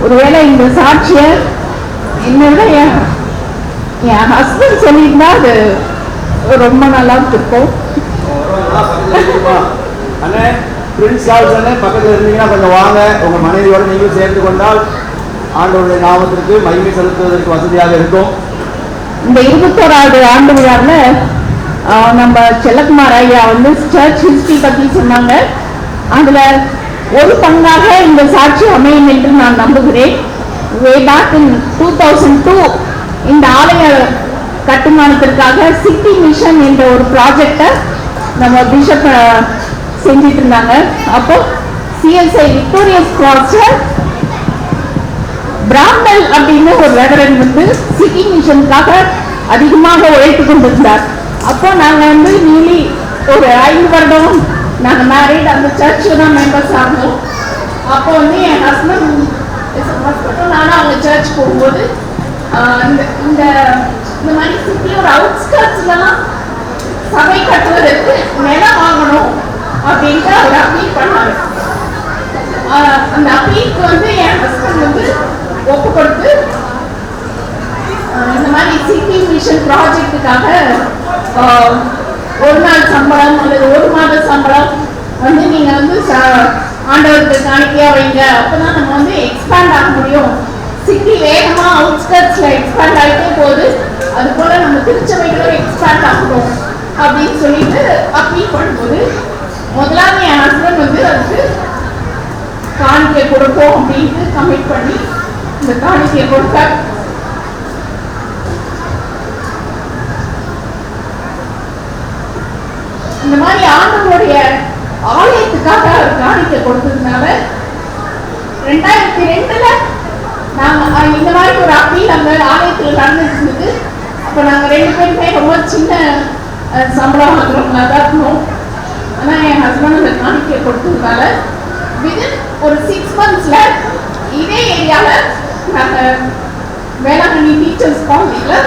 ஒருவேளை இந்த சாட்சியை என்னோட என் ஹஸ்பண்ட் சொல்லியிருந்தா அது ரொம்ப நல்லா இருக்கும். அண்ணே பிரின்ஸ் கால்ஸ் அண்ணே பக்கத்தில் இருந்தீங்கன்னா கொஞ்சம் வாங்க. உங்கள் மனைவியோடு நீங்களும் சேர்ந்து கொண்டால் ஆண்டவருடைய நாமத்திற்கு மகிமை செலுத்துவதற்கு வசதியாக இருக்கும். இந்த 21வது ஆண்டு விழாவில் நம்ம செல்லக்குமார் ஐயா வந்து சர்ச் ஹிஸ்டரி பற்றி சொன்னாங்க. அதில் ஒரு பங்காக இந்த சாட்சி அமையும் என்று நான் நம்புகிறேன். வே பேக் இன் 2002 இந்த ஆலய கட்டுமானத்திற்காக சிட்டி மிஷன் என்ற ஒரு ப்ராஜெக்டை நம்ம பிஷப் செஞ்சிட்டு இருந்தாங்க. அப்போ சிஎஸ்ஐ விக்டோரியஸ் கிராஸ்ல பிராமல் அப்படின்னு ஒரு ரெவரண்ட் வந்து சிட்டி மிஷனுக்காக அதிகமாக உழைத்து கொண்டிருந்தார். அப்போ நாங்கள் வந்து நியூலி ஒரு 5 வருடம் நாங்கள் மேரிட் அந்த சர்ச்சில் தான் மெம்பர்ஸ் ஆகணும். அப்போ வந்து என் ஹஸ்பண்ட் நானும் அவங்க சர்ச் போகும்போது இந்த மாதிரி சிட்டியோட அவுட்ஸ்கர்ட்ஸ்லாம் சபை கட்டுவதற்கு நிலம் வாங்கணும் அப்படின்ட்டு அவர் அப்பீல் பண்ணாரு. அந்த அப்பீலுக்கு வந்து என் ஹஸ்பண்ட் வந்து ஒப்பு கொடுத்து இந்த மாதிரி சிட்டி மிஷன் ப்ராஜெக்டுக்காக ஒரு நாள் சம்பளம் அல்லது ஒரு மாத சம்பளம் வந்து நீங்க வந்து ஆண்டவருக்கு காணிக்கையா வைங்க. அப்பதான் நம்ம வந்து எக்ஸ்பேண்ட் ஆக முடியும். சிட்டி வேகமா அவுட்ஸ்கர்ட்ஸ்ல எக்ஸ்பேண்ட் ஆகிட்டே போகுது. அது போல நம்ம திருச்சபைகளும் எக்ஸ்பேண்ட் ஆகணும் அப்படின்னு சொல்லிட்டு அப்பீல் பண்ணும்போது முதலாவது என் ஹஸ்பண்ட் வந்து அதுக்கு காணிக்கை கொடுப்போம் அப்படின்ட்டு கமிட் பண்ணி இந்த காணிக்கையை கொடுத்தார். இந்த மாதிரி ஆண்டவருடைய ஆலயத்துக்காக அவர் காணிக்கை கொடுத்ததுனால 2002 நாங்க இந்த மாதிரி ஒரு அப்பீல் அந்த ஆலயத்தில் நடந்துருந்தது. அப்போ நாங்கள் 2 பேருமே ரொம்ப சின்ன சம்பளம் வாங்குறவங்களா தான் இருக்கணும். ஆனால் என் ஹஸ்பண்ட் அந்த காணிக்கை கொடுத்ததுனால விதின் ஒரு 6 monthsல இதே ஏரியாவில் நாங்கள் வேளாங்கண்ணி டீச்சர்ஸ் காலேஜில்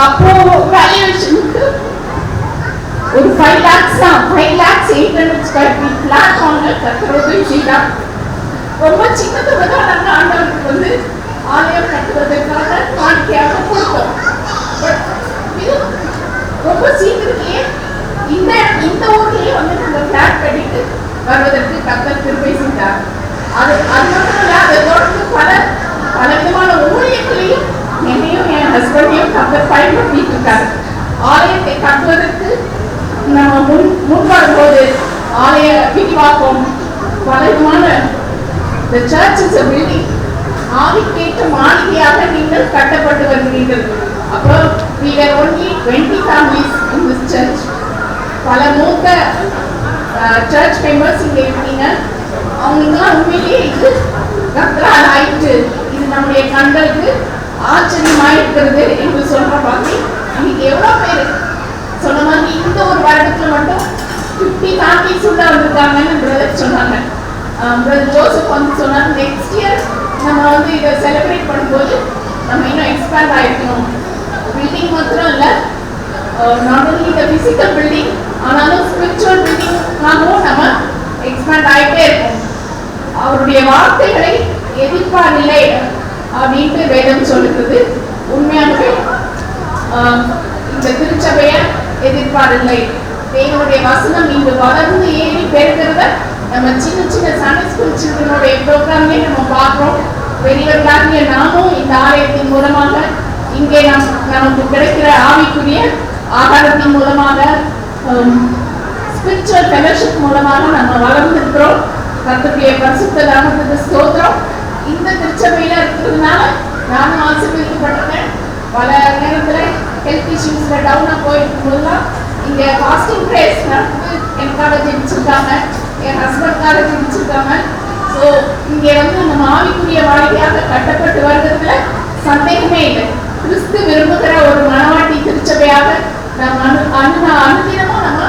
அப்போ வேல்யூவேஷனுக்கு ஒரு 5 lakhs தான் 5,800 square feet பிளாட் வாங்க கட்டுறது செய்யலாம். ரொம்ப சின்னதாக தான் நாங்கள் ஆண்டவருக்கு வந்து ஆலயம் கட்டுவதற்காக காணிக்கையாக கொடுத்தோம். பட் இது ரொம்ப சீக்கிரத்திலேயே இந்த ஊர்லேயே வந்து நாங்கள் பிளாட் கட்டிட்டு வருவதற்கு கர்த்தர் கிருபை செய்தார். அது மட்டும் இல்லை, அதை தொடர்ந்து பல விதமான ஊழியர்களையும் என்னையும் என் ஹஸ்பண்டையும் கர்த்தர் பயன்படுத்திட்டு இருக்காரு. ஆலயத்தை கட்டுவதற்கு நம்ம முன் வரும்போது ஆலய விரிவாக்கம் பல விதமான the church is a building. ஆவிக்கேற்ற மாளிகையாக நீங்கள் கட்டப்பட்டு வருகிறீர்கள். அப்போ we were only 20 families in this church. பல மூத்த சர்ச் மெம்பர்ஸ் இங்கே இருக்கீங்க. அவங்களுக்குலாம் உண்மையிலேயே இது கர்த்தரால் ஆயிற்று, இது நம்முடைய கண்களுக்கு ஆச்சரியமாயிருக்கிறது என்று சொல்ற மாதிரி இன்னைக்கு எவ்வளோ பேர் சொன்ன மாதிரி இந்த ஒரு வருடத்துல மட்டும் 50 ஃபேமிலிஸ் உள்ள வந்திருக்காங்கன்னு பிரதர் சொன்னாங்க. பிரதர் ஜோசப் வந்து சொன்னாங்க நெக்ஸ்ட் இயர் நம்ம வந்து இதை செலிப்ரேட் பண்ணும்போது நம்ம இன்னும் எக்ஸ்பேண்ட் ஆகிருக்கணும். Building not only the physical building ஆனாலும் ஸ்பிரிச்சுவல் பில்டிங்காகவும் நம்ம எக்ஸ்பேண்ட் ஆகிட்டே இருக்கும். அவருடைய வார்த்தைகளை எதிர்பாரில்லை அப்படின்ட்டு வேதம் சொல்லுகிறது. உண்மையாகவே இந்த திருச்சபையை எதிர்பாரில்லை. தேவனுடைய வசனம் இங்கு வளர்ந்து ஏறி பெறுகிறத நம்ம சின்ன சின்ன சண்டே ஸ்கூல் சில்ட்ரனுடைய ப்ரோக்ராம்லேயே நம்ம பார்க்குறோம். பெரியவர்களாகிய நாமும் இந்த ஆலயத்தின் மூலமாக இங்கே நமக்கு கிடைக்கிற ஆவிக்குரிய ஆகாரத்தின் மூலமாக ஸ்பிரிச்சுவல் ஃபெலோஷிப் மூலமாக நம்ம வளர்ந்துருக்கிறோம். கர்த்தருடைய பரிசுத்த நாமத்துக்கு ஸ்தோத்திரம். இந்த திருச்சபையில இருக்கிறதுனால நானும் ஆசீர்வதிக்கப்பட்டிருக்கேன். பல நேரத்தில் ஹெல்த் இஷ்யூஸ்ல டவுனாக போயிருக்கும் போதுலாம் இங்கே ஃபாஸ்டிங் ப்ரேயர்ஸ் நடந்து எனக்காக ஜெபிச்சிருக்காங்க, என் ஹஸ்பண்ட்காக ஜெபிச்சிருக்காங்க. ஸோ இங்கே நம்ம ஆவிக்குரிய வாழ்க்கையாக கட்டப்பட்டு வருகிறதுல சந்தேகமே இல்லை. கிறிஸ்து விரும்புகிற ஒரு மனவாட்டி திருச்சபையாக நம்ம அனுதினமும் நம்ம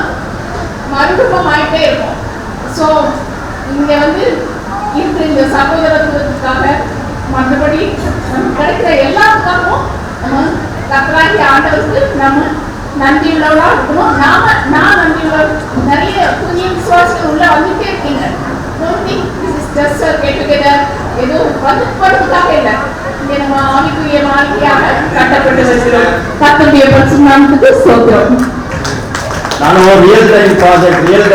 மறுரூபம் ஆகிட்டே இருக்கோம். ஸோ இங்கே இருக்கிற இந்த சகோதரத்துவத்துக்காக மற்றபடி நமக்கு கிடைக்கிற எல்லாத்துக்காகவும் நம்ம கர்த்தராகிய ஆண்டவருக்கு நம்ம நன்றி உள்ளவளா இருக்கணும். நான் நன்றி உள்ள நிறைய புதிய விசுவாசிகள் உள்ள வந்துட்டே இருக்கீங்க. ஏதோ படுத்துக்காக இல்லை, இங்கே நம்ம ஆவிக்குரிய வாழ்க்கையாக கட்டப்பட்டு வருகிறோம். கர்த்தருடைய பரிசுத்தத்துக்கு ஸ்தோத்திரம். நானும் ஒரு real time project, real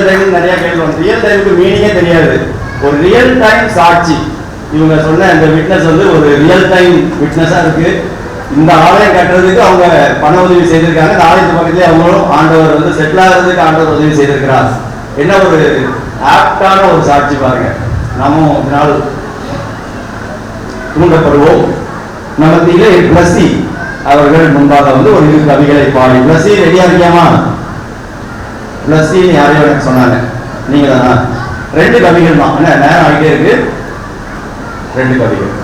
time நிறைய கேள்வி. ரியல் டைமுக்கு மீனிங்கே தெரியாது. ஒரு ரியல் டைம் சாட்சி. இவங்க சொன்ன இந்த விட்னஸ் ஒரு ரியல் டைம் விட்னஸா இருக்கு. இந்த ஆலயம் கட்டுறதுக்கு அவங்க பண உதவி செய்திருக்காங்க. இந்த ஆலயத்து பக்கத்திலே அவங்களும் ஆண்டவர் செட்டில் ஆகிறதுக்கு ஆண்டவர் உதவி செய்திருக்கிறார். என்ன ஒரு ஆப்டான ஒரு சாட்சி பாருங்க. நாமும் இதனால் தூண்டப்படுவோம். நமத்திலே பிளஸி அவர்கள் முன்பாக ஒரு இரு கவிகளை பாடி. பிளஸி ரெடியா இருக்கியாமா? பிளஸின்னு யாரையும் எனக்கு சொன்னாங்க, நீங்க தானா? 2 கவிகள் தான். என்ன நேரம் ஆகிட்டே இருக்கு. 2 கவிகள்.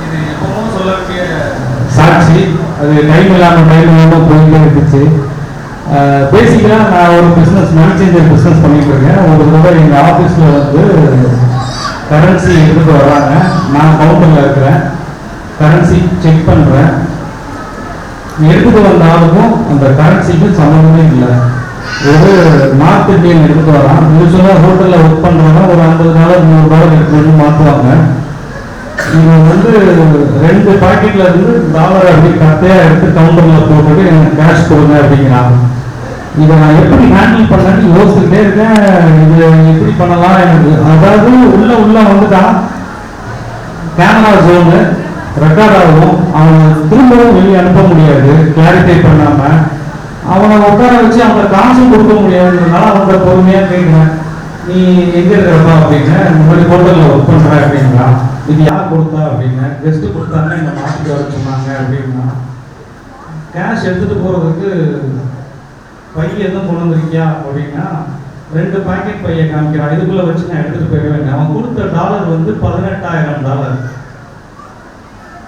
இது எப்பவும் சொல்லக்கூடிய சாட்சி. அது டைம் இல்லாமல் போயிட்டே இருந்துச்சு. பேசிக்காக நான் ஒரு பிஸ்னஸ் மணி சேஞ்சர் பிஸ்னஸ் பண்ணிட்டு இருக்கேன். ஒரு தடவை எங்கள் ஆஃபீஸில் வந்து கரன்சி எடுத்துகிட்டு வர்றாங்க. நான் கவுண்டரில் இருக்கிறேன், கரன்சி செக் பண்ணுறேன். எடுத்துகிட்டு வந்த ஆளுக்கும் அந்த கரன்சிக்கும் சம்மந்தமே இல்லை. ஒரு நார்த் இந்தியன் எடுத்துகிட்டு வரான். யூஸ்வலாக ஹோட்டலில் ஒர்க் பண்ணுறவங்க ஒரு $50 $100 எடுத்து வந்து மாற்றுவாங்க. இவங்க வந்து 2 பாக்கெட்ல இருந்து டாலரை அப்படி கத்தையாக எடுத்து கவுண்டரில் போட்டுட்டு எனக்கு கேஷ் கொடுங்க அப்படிங்கிறாங்க. இதை நான் எப்படி ஹேண்டில் பண்ணேன்னு யோசிச்சுட்டே இருக்கேன். இது எப்படி பண்ணலாம் எனக்கு, அதாவது உள்ள வந்துட்டா கேமரா ஜோனு ரெக்கார்ட் ஆகும். அவனை திரும்பவும் வெளியே அனுப்ப முடியாது கிளாரிஃபை பண்ணாமல். அவனை உட்கார வச்சு அவனை காசும் கொடுக்க முடியாதுன்றதுனால அவன்கிட்ட பொறுமையாக கேட்குறேன், நீ எங்கே இருக்கிறப்பா அப்படின்னு. இந்த மாதிரி ஹோட்டலில் ஒர்க் பண்ணுற அப்படின்னா, இது யார் கொடுத்தா அப்படின்னு. கெஸ்ட்டு கொடுத்தாங்கன்னா இந்த மாட்டுக்கு வர சொன்னாங்க அப்படின்னா. கேஷ் எடுத்துகிட்டு போகிறதுக்கு பைய எதுவும் கொண்டு வந்திருக்கியா அப்படின்னா 2 பாக்கெட் பையை காமிக்கிறான். இதுக்குள்ளே வச்சு நான் எடுத்துகிட்டு போயிடுவேன். அவன் கொடுத்த டாலர் வந்து $18,000.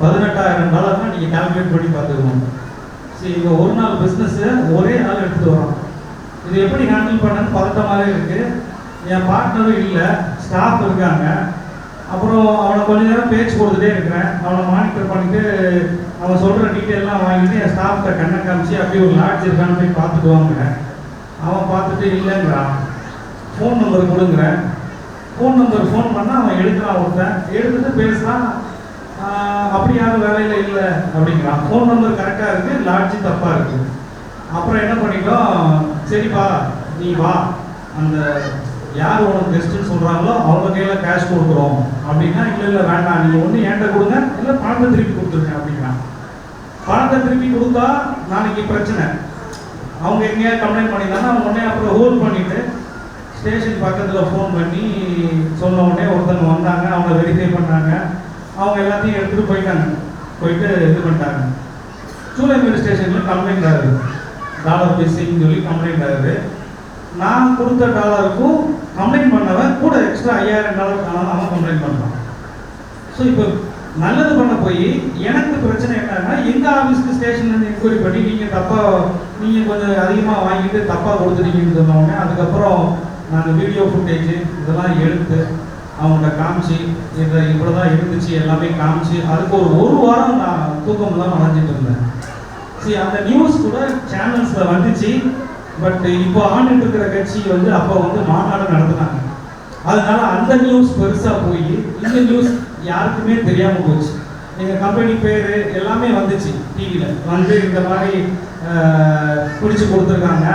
$18,000 நீங்கள் கால்குலேட் பண்ணி பார்த்துக்கணும். சரி, இங்கே ஒரு நாள் பிஸ்னஸ்ஸு ஒரே நாள் எடுத்துகிட்டு வரோம். இது எப்படி ஹேண்டில் பண்ணன்னு பதட்டமாகவே இருக்குது. என் பார்ட்னரும் இல்லை, ஸ்டாஃப் இருக்காங்க. அப்புறம் அவனை கொஞ்ச நேரம் பேச்சு கொடுத்துட்டே இருக்கிறேன். அவனை மானிட்டர் பண்ணிட்டு அவன் சொல்கிற டீட்டெயிலாம் வாங்கிட்டு என் ஸ்டாஃப்கிட்ட கண்ணை காமிச்சு அப்படியே ஒரு லாட்ஜ் இருக்கான்னு போய் பார்த்துட்டு வாங்குறேன். அவன் பார்த்துட்டு இல்லைங்கிறான். ஃபோன் நம்பர் கொடுங்குறேன். ஃபோன் நம்பர் ஃபோன் பண்ணால் அவன் எடுக்கிறான். ஒருத்தன் எடுத்துட்டு பேசுகிறான், அப்படி யாரும் வேலையில் இல்லை அப்படிங்கிறான். ஃபோன் நம்பர் கரெக்டாக இருக்குது, லாட்ஜி தப்பாக இருக்குது. அப்புறம் என்ன பண்ணிட்டோம், சரிப்பா நீ வா, அந்த யார் உனக்கு கெஸ்ட்டுன்னு சொல்கிறாங்களோ அவங்க கையில் கேஷ் கொடுக்குறோம் அப்படின்னா. இல்லை வேண்டாம், நீங்கள் ஒன்று என்கிட்ட கொடுங்க, இல்லை பணத்தை திருப்பி கொடுத்துருங்க அப்படின்னா. பணத்தை திருப்பி கொடுத்தா நாளைக்கு பிரச்சனை. அவங்க எங்கேயா கம்ப்ளைண்ட் பண்ணியிருந்தாங்கன்னா அவங்க உடனே அப்புறம் ஹோல்ட் பண்ணிவிட்டு ஸ்டேஷன் பக்கத்தில் ஃபோன் பண்ணி சொன்ன உடனே ஒருத்தவங்க வந்தாங்க. அவங்க வெரிஃபை பண்ணாங்க. அவங்க எல்லாத்தையும் எடுத்துகிட்டு போயிட்டு இது பண்ணிட்டாங்க. சூளைமேடு ஸ்டேஷனில் கம்ப்ளைண்ட் ஆகுது, டாலர் மிஸ்ஸிங்னு சொல்லி கம்ப்ளைண்ட் ஆகுது. நான் கொடுத்த டாலருக்கும் கம்ப்ளைண்ட் பண்ணவன் கூட எக்ஸ்ட்ரா $5,000 காணாமல் அவன் கம்ப்ளைண்ட் பண்ணுறான். ஸோ இப்போ நல்லது பண்ண போய் எனக்கு பிரச்சனை என்னன்னா, எங்கள் ஆஃபீஸ்க்கு ஸ்டேஷன்லேருந்து என்கொயரி பண்ணி நீங்கள் கொஞ்சம் அதிகமாக வாங்கிட்டு தப்பாக கொடுத்துட்டீங்கன்னு சொன்னோடனே அதுக்கப்புறம் நாங்கள் வீடியோ ஃபுட்டேஜ் இதெல்லாம் எடுத்து அவங்கள்ட்ட காமிச்சு இதை இப்படி தான் இருந்துச்சு எல்லாமே காமிச்சு அதுக்கு ஒரு வாரம் நான் தூக்கம் தான் அடைஞ்சிட்டு இருந்தேன். சரி, அந்த நியூஸ் கூட சேனல்ஸில் வந்துச்சு. பட் இப்போ ஆண்டுட்டு இருக்கிற கட்சி வந்து அப்போ வந்து மாநாடு நடத்துனாங்க. அதனால அந்த நியூஸ் பெருசாக போய் இந்த நியூஸ் யாருக்குமே தெரியாமல் போச்சு. எங்கள் கம்பெனி பேர் எல்லாமே வந்துச்சு, டிவியில் வந்து இந்த மாதிரி பிடிச்சி கொடுத்துருக்காங்க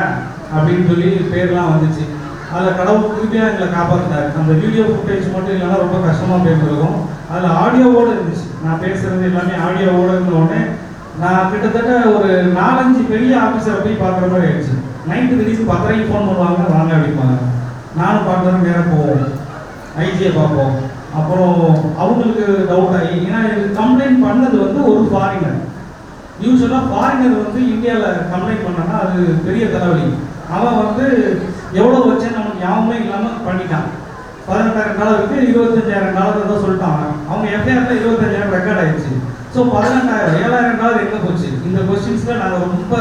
அப்படின்னு சொல்லி பேர்லாம் வந்துச்சு. அதில் கடவுள் திருப்பியாக எங்களை காப்பாற்றினார். அந்த வீடியோ ஃபுட்டேஜ் மட்டும் இல்லைன்னா ரொம்ப கஷ்டமாக பேசிருக்கோம். அதில் ஆடியோவோடு இருந்துச்சு. நான் பேசுகிறது எல்லாமே ஆடியோவோடு இருந்தோடனே நான் கிட்டத்தட்ட ஒரு 4-5 பெரிய ஆஃபீஸரை போய் பார்க்குற மாதிரி ஆயிடுச்சு. நைட்டு திடீர்னு 10:30 ஃபோன் பண்ணுவாங்க, வாங்க அப்படிப்பாங்க. நானும் பார்க்குறேன், நேரம் போவோம், ஐஜியை பார்ப்போம். அப்புறம் அவங்களுக்கு டவுட் ஆகி, ஏன்னா கம்ப்ளைண்ட் பண்ணது வந்து ஒரு ஃபாரினர். யூஸ்வலாக ஃபாரினர் வந்து இந்தியாவில் கம்ப்ளைண்ட் பண்ணனா அது பெரிய தலைவலி. அவன் வந்து எவ்வளோ வச்சேன்னு நமக்கு ஞாபகமே இல்லாமல் பண்ணிட்டான். $18,000 $25,000 தான் சொல்லிட்டாங்க. அவங்க எஃப்ஐஆரில் 25,000 ரெக்கார்ட் ஆயிடுச்சு. ஸோ $17,000 $7,000 எங்கே போச்சு? இந்த கொஸ்டின்ஸில் நாங்கள் ரொம்ப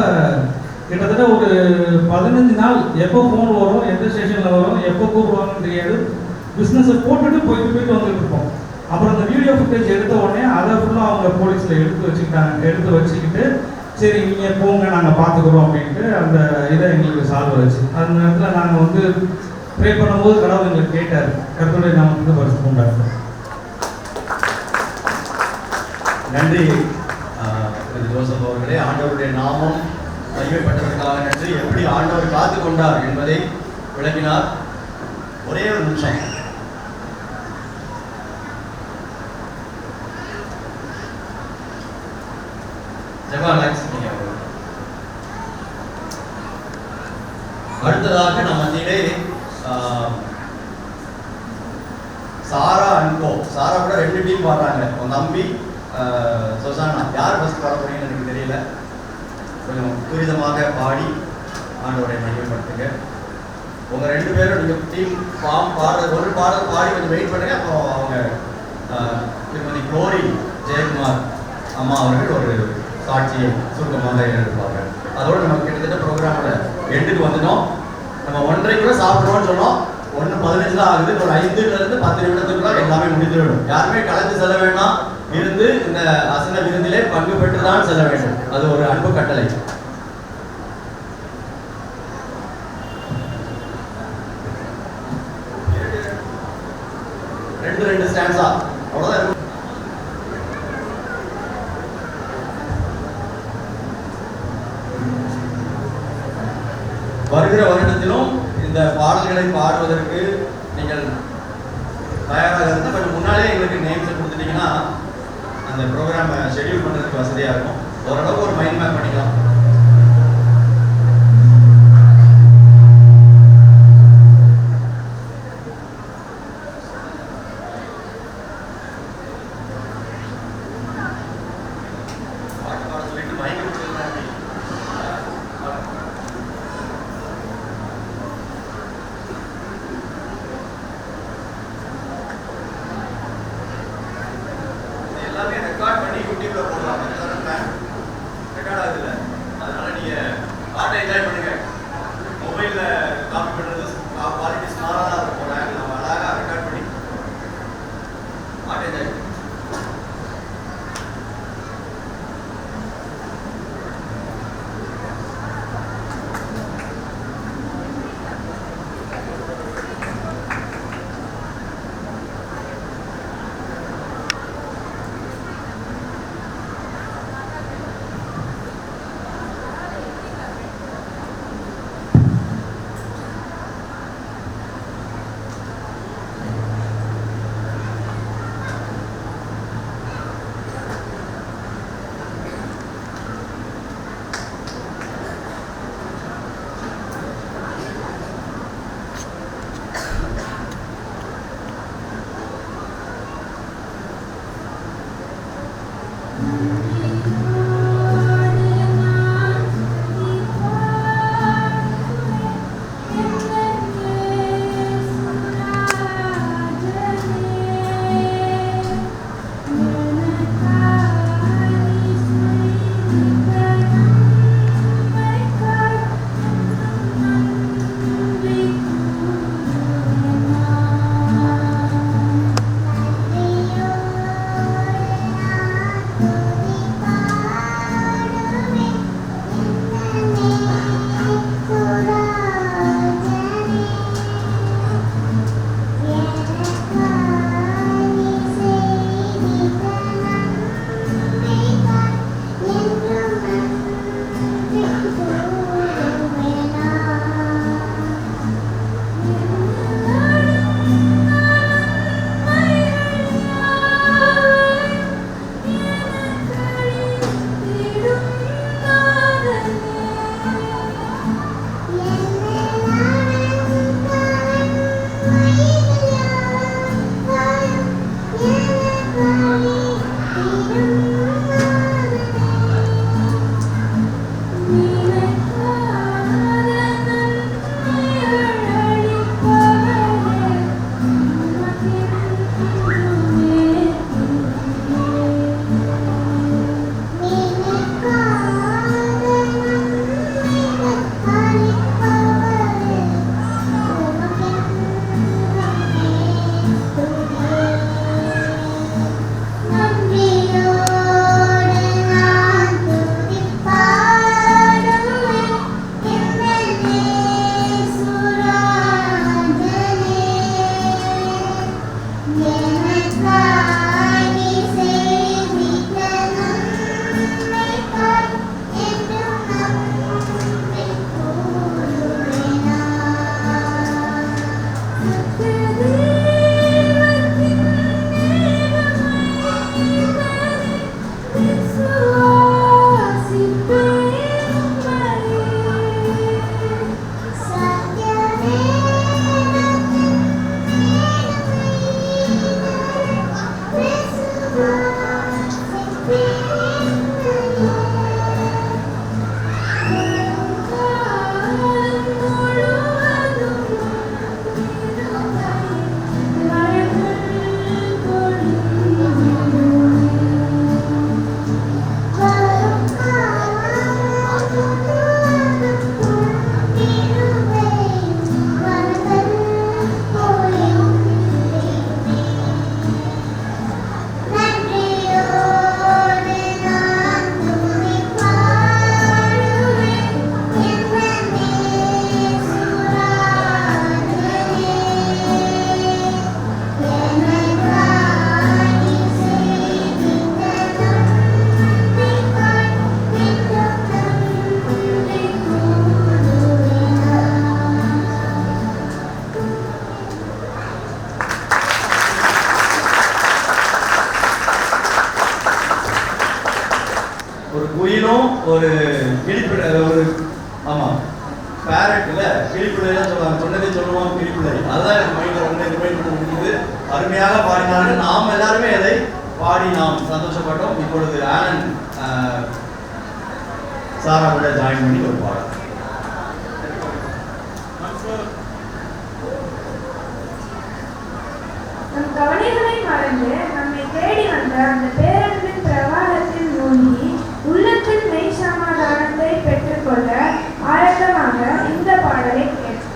கிட்டத்தட்ட ஒரு 15 நாள் எப்போ ஃபோன் வரும், எந்த ஸ்டேஷனில் வரும், எப்போ கூப்பிடுவாங்கன்னு தெரியாது. பிஸ்னஸை போட்டுட்டு போயிட்டு வந்துட்டு இருப்போம். அப்புறம் அந்த வீடியோ ஃபுட்டேஜ் எடுத்த உடனே அதை ஃபுல்லாக அவங்க போலீஸில் எடுத்து வச்சுக்கிட்டு சரி நீங்கள் போங்க நாங்கள் பார்த்துக்குறோம் அப்படின்ட்டு அந்த இதை எங்களுக்கு சால்வ் ஆச்சு. அந்த நேரத்தில் நாங்கள் வந்து ப்ரே பண்ணும்போது கடவுள் எங்களுக்கு கேட்டார், கர்த்தருடைய நாமத்துக்கு பரிசு உண்டாகும். நன்றி ஜோசப் அவர்களே. ஆண்டவருடைய நாமம் மகிமைப்பட்டதற்காக நன்றி. எப்படி ஆண்டவர் காத்து கொண்டார் என்பதை விளக்கினார். ஒரே ஒரு நிமிஷம். அடுத்ததாக நம்ம மத்தியிலே சாரா அன்கோ. சாரா கூட 2 டீம் பாடுறாங்க. உன் தம்பி சொசானா. யார் ஃபர்ஸ்ட் பாட போறீங்கன்னு எனக்கு தெரியல. கொஞ்சம் துரிதமாக பாடி ஆண்டவரை மகிமைப்படுத்துங்க. உங்க 2 பேரும் நீங்க டீம் பாடுற ஒரு பாடல் பாடி கொஞ்சம் வெயிட் பண்ணுங்க. அப்புறம் அவங்க திருமதி குளோரி ஜெயக்குமார் அம்மா அவர்கள் ஒரு சாட்சியை சுருக்கமாக எடுப்பார்கள். அதோடு நம்ம கிட்டத்தட்ட ப்ரோக்ராமில் எண்டுக்கு வந்துட்டோம். நம்ம 1:30 சாப்பிடுவோம்னு சொன்னோம். 1:15 தான் ஆகுது. ஒரு 5லிருந்து 10 நிமிடத்துக்குள்ள எல்லாமே முடிந்துவிடும். யாருமே கலந்து செல்ல வேண்டாம். இருந்து இந்த அசன விருந்திலே பங்கு பெற்று தான் செல்ல வேண்டும். அது ஒரு அன்பு கட்டளை. ரெண்டு ஸ்டாண்ட்ஸா அவ்வளவுதான் இருக்கும். வருகிற வருடத்திலும் இந்த பாடல்களை பாடுவதற்கு நீங்கள் தயாராக இருந்தால் கொஞ்சம் முன்னாலே எங்களுக்கு நேம்ஸை கொடுத்துட்டீங்கன்னா அந்த ப்ரோக்ராமை ஷெட்யூல் பண்ணுறதுக்கு வசதியாக இருக்கும். ஓரளவுக்கு ஒரு மைண்ட் மேப் பண்ணிக்கலாம். எல்லாமே ரெக்கார்ட் பண்ணி யூடியூப்ல போடலாம். ரெக்கார்ட் ஆகுதுல்ல? ஒரு கிளிப்பிள்ளை, ஒரு ஆமாம் பேரட்டில் கிளிப்பிள்ளைலாம் சொல்லுவாங்க, சொன்னதே சொல்லுவாங்க கிளிப்பிள்ளை. அதுதான் எனக்கு மைண்டில் வந்து ரிமைண்ட் பண்ண முடியுது. அருமையாக பாடினார்கள். நாம் எல்லாருமே அதை பாடி நாம் சந்தோஷப்பட்டோம். இப்பொழுது ஆனந்த் சாரா கூட ஜாயின் பண்ணி ஒரு பாடம். நம் கவலைகளை மறந்து நம்மை தேடி வந்த அந்த பேரன்பின் பிரவாகத்தில் மூழ்கி உள்ளத்தில் மெய் சமாதானத்தை பெற்றுக்கொள்ள ஆயத்தமாக இந்த பாடலை கேட்போம்.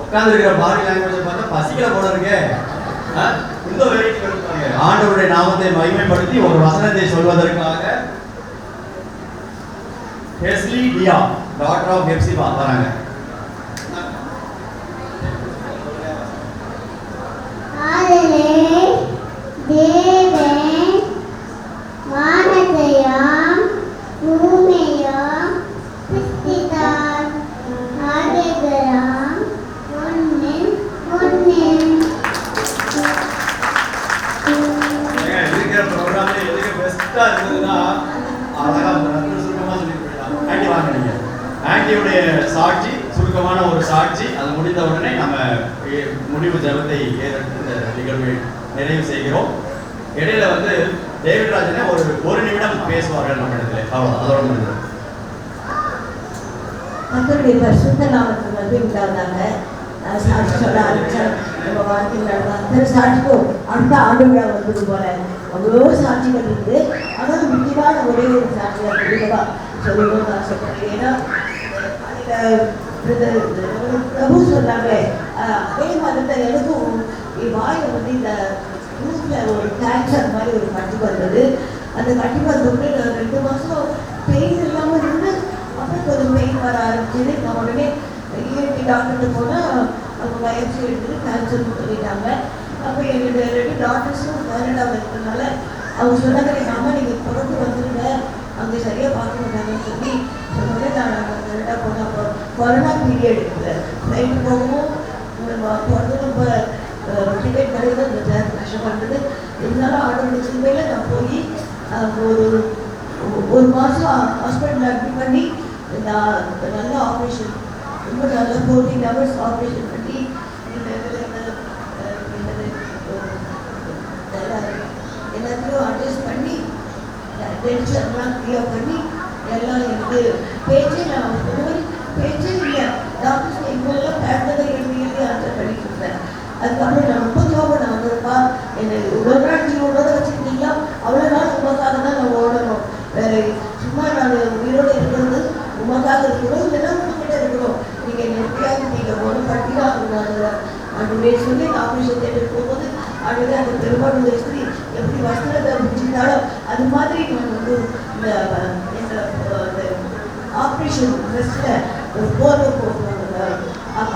உட்கார்ந்துருக்கிற பாடி லாங்குவேஜை பார்த்தா பசிக்கிற போல இருக்கே. இந்த வெரைட்டி ஆண்டவருடைய நாமத்தை மகிமைப்படுத்தி ஒரு வசனத்தை சொல்வதற்காக Hesley Diya, doctor of Hephzibah வராங்க. தேவன் வானத்தையும் பூமியையும் சிருஷ்டித்தார். ஆடுகிறான் பொன்னின் பொன்னின். இருக்கிற ப்ரோக்ராம்ல எதுக்கு பெஸ்டா இருந்ததுன்னா அழகா சுருக்கமா சொல்லி போயிடலாம். ஆண்டி வாங்க நீங்க. ஆண்டியுடைய சாட்சி சுருக்கமான ஒரு சாட்சி. அது முடிந்த உடனே நம்ம முடிவு ஜபத்தை ஏறெடுத்து இந்த நிகழ்வை நிறைவு செய்கிறோம். இடையில வந்து டேவிட் ராஜனே ஒரு நிமிடம் பேசுவார்கள் நம்ம இடத்துல. அதோட முடிஞ்சது. கர்த்தருடைய பரிசுத்த நாமத்துக்கு நன்றி உண்டாவதாக. சாட்சி சொல்ல ஆரம்பிச்சால் நம்ம வாழ்க்கையில் நடந்த அத்தனை சாட்சிக்கும் அடுத்த ஆண்டு விழா வந்தது போல அவ்வளோ சாட்சிகள் இருக்குது. ஆனால் முக்கியமான ஒரே ஒரு சாட்சியாக தெளிவாக சொல்லணும்னு ஆசைப்படுறேன். ஏன்னா பிரபு சொன்னாங்க அதே மாதிரி தான் எனக்கும் வாயில் வந்து இந்த மூக்கில் ஒரு கேன்சர் மாதிரி ஒரு கட்டி வந்தது. அந்த கட்டி வந்தோடனே நான் 2 மாதம் பெயின் இல்லாமல் இருந்து அப்புறம் கொஞ்சம் பெயின் வர ஆரம்பிச்சது. நான் உடனே இஎன்டி டாக்டர்கிட்ட போனால் அவங்க பயிற்சி எடுத்துட்டு கேன்சர்னு சொல்லிட்டாங்க. அப்போ என்னோட 2 டாக்டர்ஸும் கேனடாவில் இருக்கிறதுனால அவங்க சொன்னாங்க, எங்கள் அம்மா நீங்கள் பிறகு வந்துடுங்க, அங்கே சரியாக பார்க்க மாட்டாங்கன்னு சொல்லி சொன்னோடனே நான் கனடா போனேன். அப்போ கொரோனா பீரியட் ஃப்ளைட்டு போகவும் போகிறது ரொம்ப டிக்கெட் கிடையாது, அந்த கஷ்டமாக இருந்தது. இருந்தாலும் ஆர்டர் சிலுவையில் நான் போய் ஒரு மாதம் ஹாஸ்பிட்டலில் அட்மிட் பண்ணி நான் நல்ல ஆப்ரேஷன், ரொம்ப நல்ல 14 hours ஆப்ரேஷன் பண்ணி எல்லாத்தையும் அட்ஜஸ்ட் பண்ணி டென்ஷன்லாம் கிளியர் பண்ணி எல்லாம் எனக்கு பேச்சே நான் இந்த மாதிரி பேச்சே இல்லை. டாக்டர்ஸ் எங்கெல்லாம் பேட்டதை எழுதி ஆன்சர் பண்ணி கொடுத்தேன். அதுக்கப்புறம் நான் ரொம்ப ஜோபம் நான் வந்திருப்பா என்னை ஒரு நாள் வேற சும்மா நான் உயிரோடு இருக்கிறது உமக்காக இருக்கணும், இல்லைன்னா உங்ககிட்ட இருக்கணும். நீங்கள் எப்படியாவது நீங்கள் ஒன்று கட்டிதான் அன்றைய சொல்லி ஆபரேஷன் தேட்டருக்கு போகும்போது அன்றைய அந்த பெரும்பாலும் ஸ்திரீ எப்படி வஸ்திரத்தை பிடிச்சிருந்தாலும் அது மாதிரி நான் வந்து இந்த ஆப்ரேஷன் ட்ரெஸ்ஸில் ஒரு போர்வை போடுவாங்க,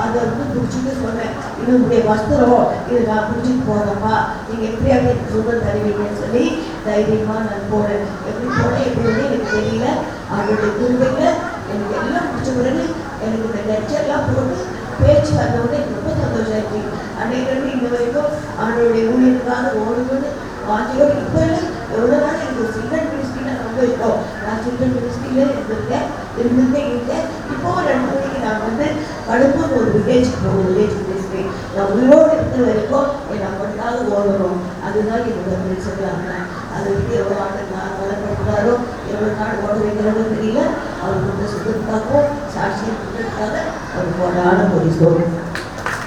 அதை வந்து பிடிச்சிட்டு சொன்னேன், இது உங்களுடைய வஸ்திரம், இது நான் பிடிச்சிட்டு போகிறேன்ப்பா, நீங்கள் எப்படியாவது எனக்கு சுகம் தருவீங்கன்னு சொல்லி தைரியமாக நான் போனேன். எப்படி போனேன் எப்படி வந்து எனக்கு தெரியல. அவருடைய திருவையில் எனக்கு எல்லாம் பிடிச்ச பிறகு எனக்கு இந்த லெக்சர்லாம் போட்டு பேச்சு வந்தவுடனே எனக்கு ரொம்ப சந்தோஷம் ஆயிடுச்சு. அன்னைக்கு இந்த வரைக்கும் அவனுடைய ஊழியருக்காக ஓடுன்னு வாஞ்சியோடு இப்போ இல்லை, எவ்வளோ நாள் எனக்கு ஒரு சில்ட்ரன் மினிஸ்ட்ரியில் ரொம்ப இஷ்டம். நான் சில்ட்ரன் மினிஸ்ட்ரியில் இருந்திருக்கேன் இப்போ 2 மணிக்கு நான் வந்து கடுப்பூர் ஒரு வில்லேஜுக்கு போகணும், வில்லேஜ் மினிஸ்ட்ரி. நான் உயிரோடு இருக்கிற வரைக்கும் என்னை பண்ணாத ஓடணும், அதுதான் என்னோட பிரச்சனை. அதை விட்டு எவ்வளோ ஆண்டு நான் வளர்ப்படுத்தாரோ எவ்வளோ நாள் ஓட வைக்கிறதோ தெரியல. அவர் வந்து சுத்தத்துக்காகவும் சாட்சியம் கொடுத்ததுக்காக அவர் போராட ஒரு சோறு.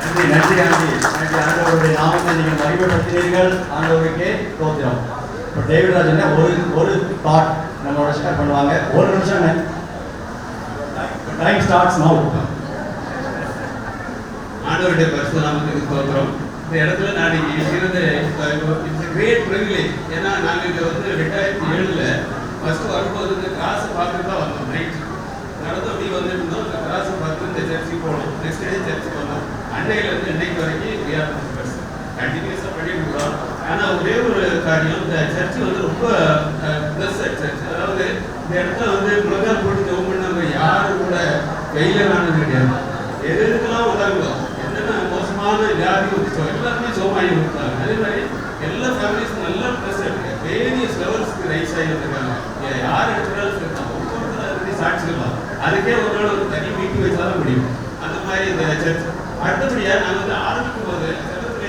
நன்றி நன்றி ஆண்டி. நன்றி ஆண்டவருடைய நாமத்தை நீங்கள் மகிமைப்படுத்தினீர்கள். ஆண்டவருக்கே ஸ்தோத்திரம். இப்போ டேவிட் ராஜன் ஒரு தாட் நம்மளோட ஷேர் பண்ணுவாங்க. ஒரு நிமிஷம். Time starts now. ஆண்டவருடைய பரிசுத்த நாமத்துக்கு ஸ்தோத்திரம். இந்த இடத்துல நான் இருந்து இட்ஸ் கிரேட் ப்ரிவிலேஜ். ஏன்னா நாங்கள் இங்கே வந்து 2007 ஃபஸ்ட்டு வரும்போது இந்த கிராஸை பார்த்துட்டு தான் வந்தோம். நைட்டு நடந்து அப்படி வந்துட்டு இருந்தோம். இந்த கிராஸை பார்த்து இந்த சர்ச்சுக்கு போனோம். நெக்ஸ்ட் டே சர்ச்சுக்கு வந்தோம். அன்னையிலேருந்து இன்னைக்கு வரைக்கும் விஆர் கண்டினியூஸாக பண்ணிட்டு இருக்கிறோம். ஆனால் ஒரே ஒரு காரியம், இந்த சர்ச்சு வந்து ரொம்ப பிளஸ்ஸட் சர்ச். அதாவது இந்த இடத்துல வந்து முழங்கால் போட்டு ஜெபம் பண்ணவங்க யாரும் கூட ஃபெயிலியர் ஆனது கிடையாது. எதுக்கெல்லாம் உதாரணம் என்னென்ன மோசமான வியாதி வந்துச்சோ எல்லாருமே சோமாயி கொடுத்தாங்க. அதே மாதிரி எல்லா ஃபேமிலிஸும் நல்லா பிளஸ்ஸட் வேரியஸ் லெவல்ஸ்க்கு ரைஸ் ஆகி வந்திருக்காங்க. யார் எடுத்துட்டாலும் இருக்காங்க, ஒவ்வொருத்தரும் அதை பற்றி சாட்சிக்கலாம். அதுக்கே ஒரு நாள் ஒரு தனி மீட்டிங் வச்சாலும் முடியும். அந்த மாதிரி இந்த சர்ச். அடுத்தபடியாக நாங்கள் வந்து ஆரம்பிக்கும் போது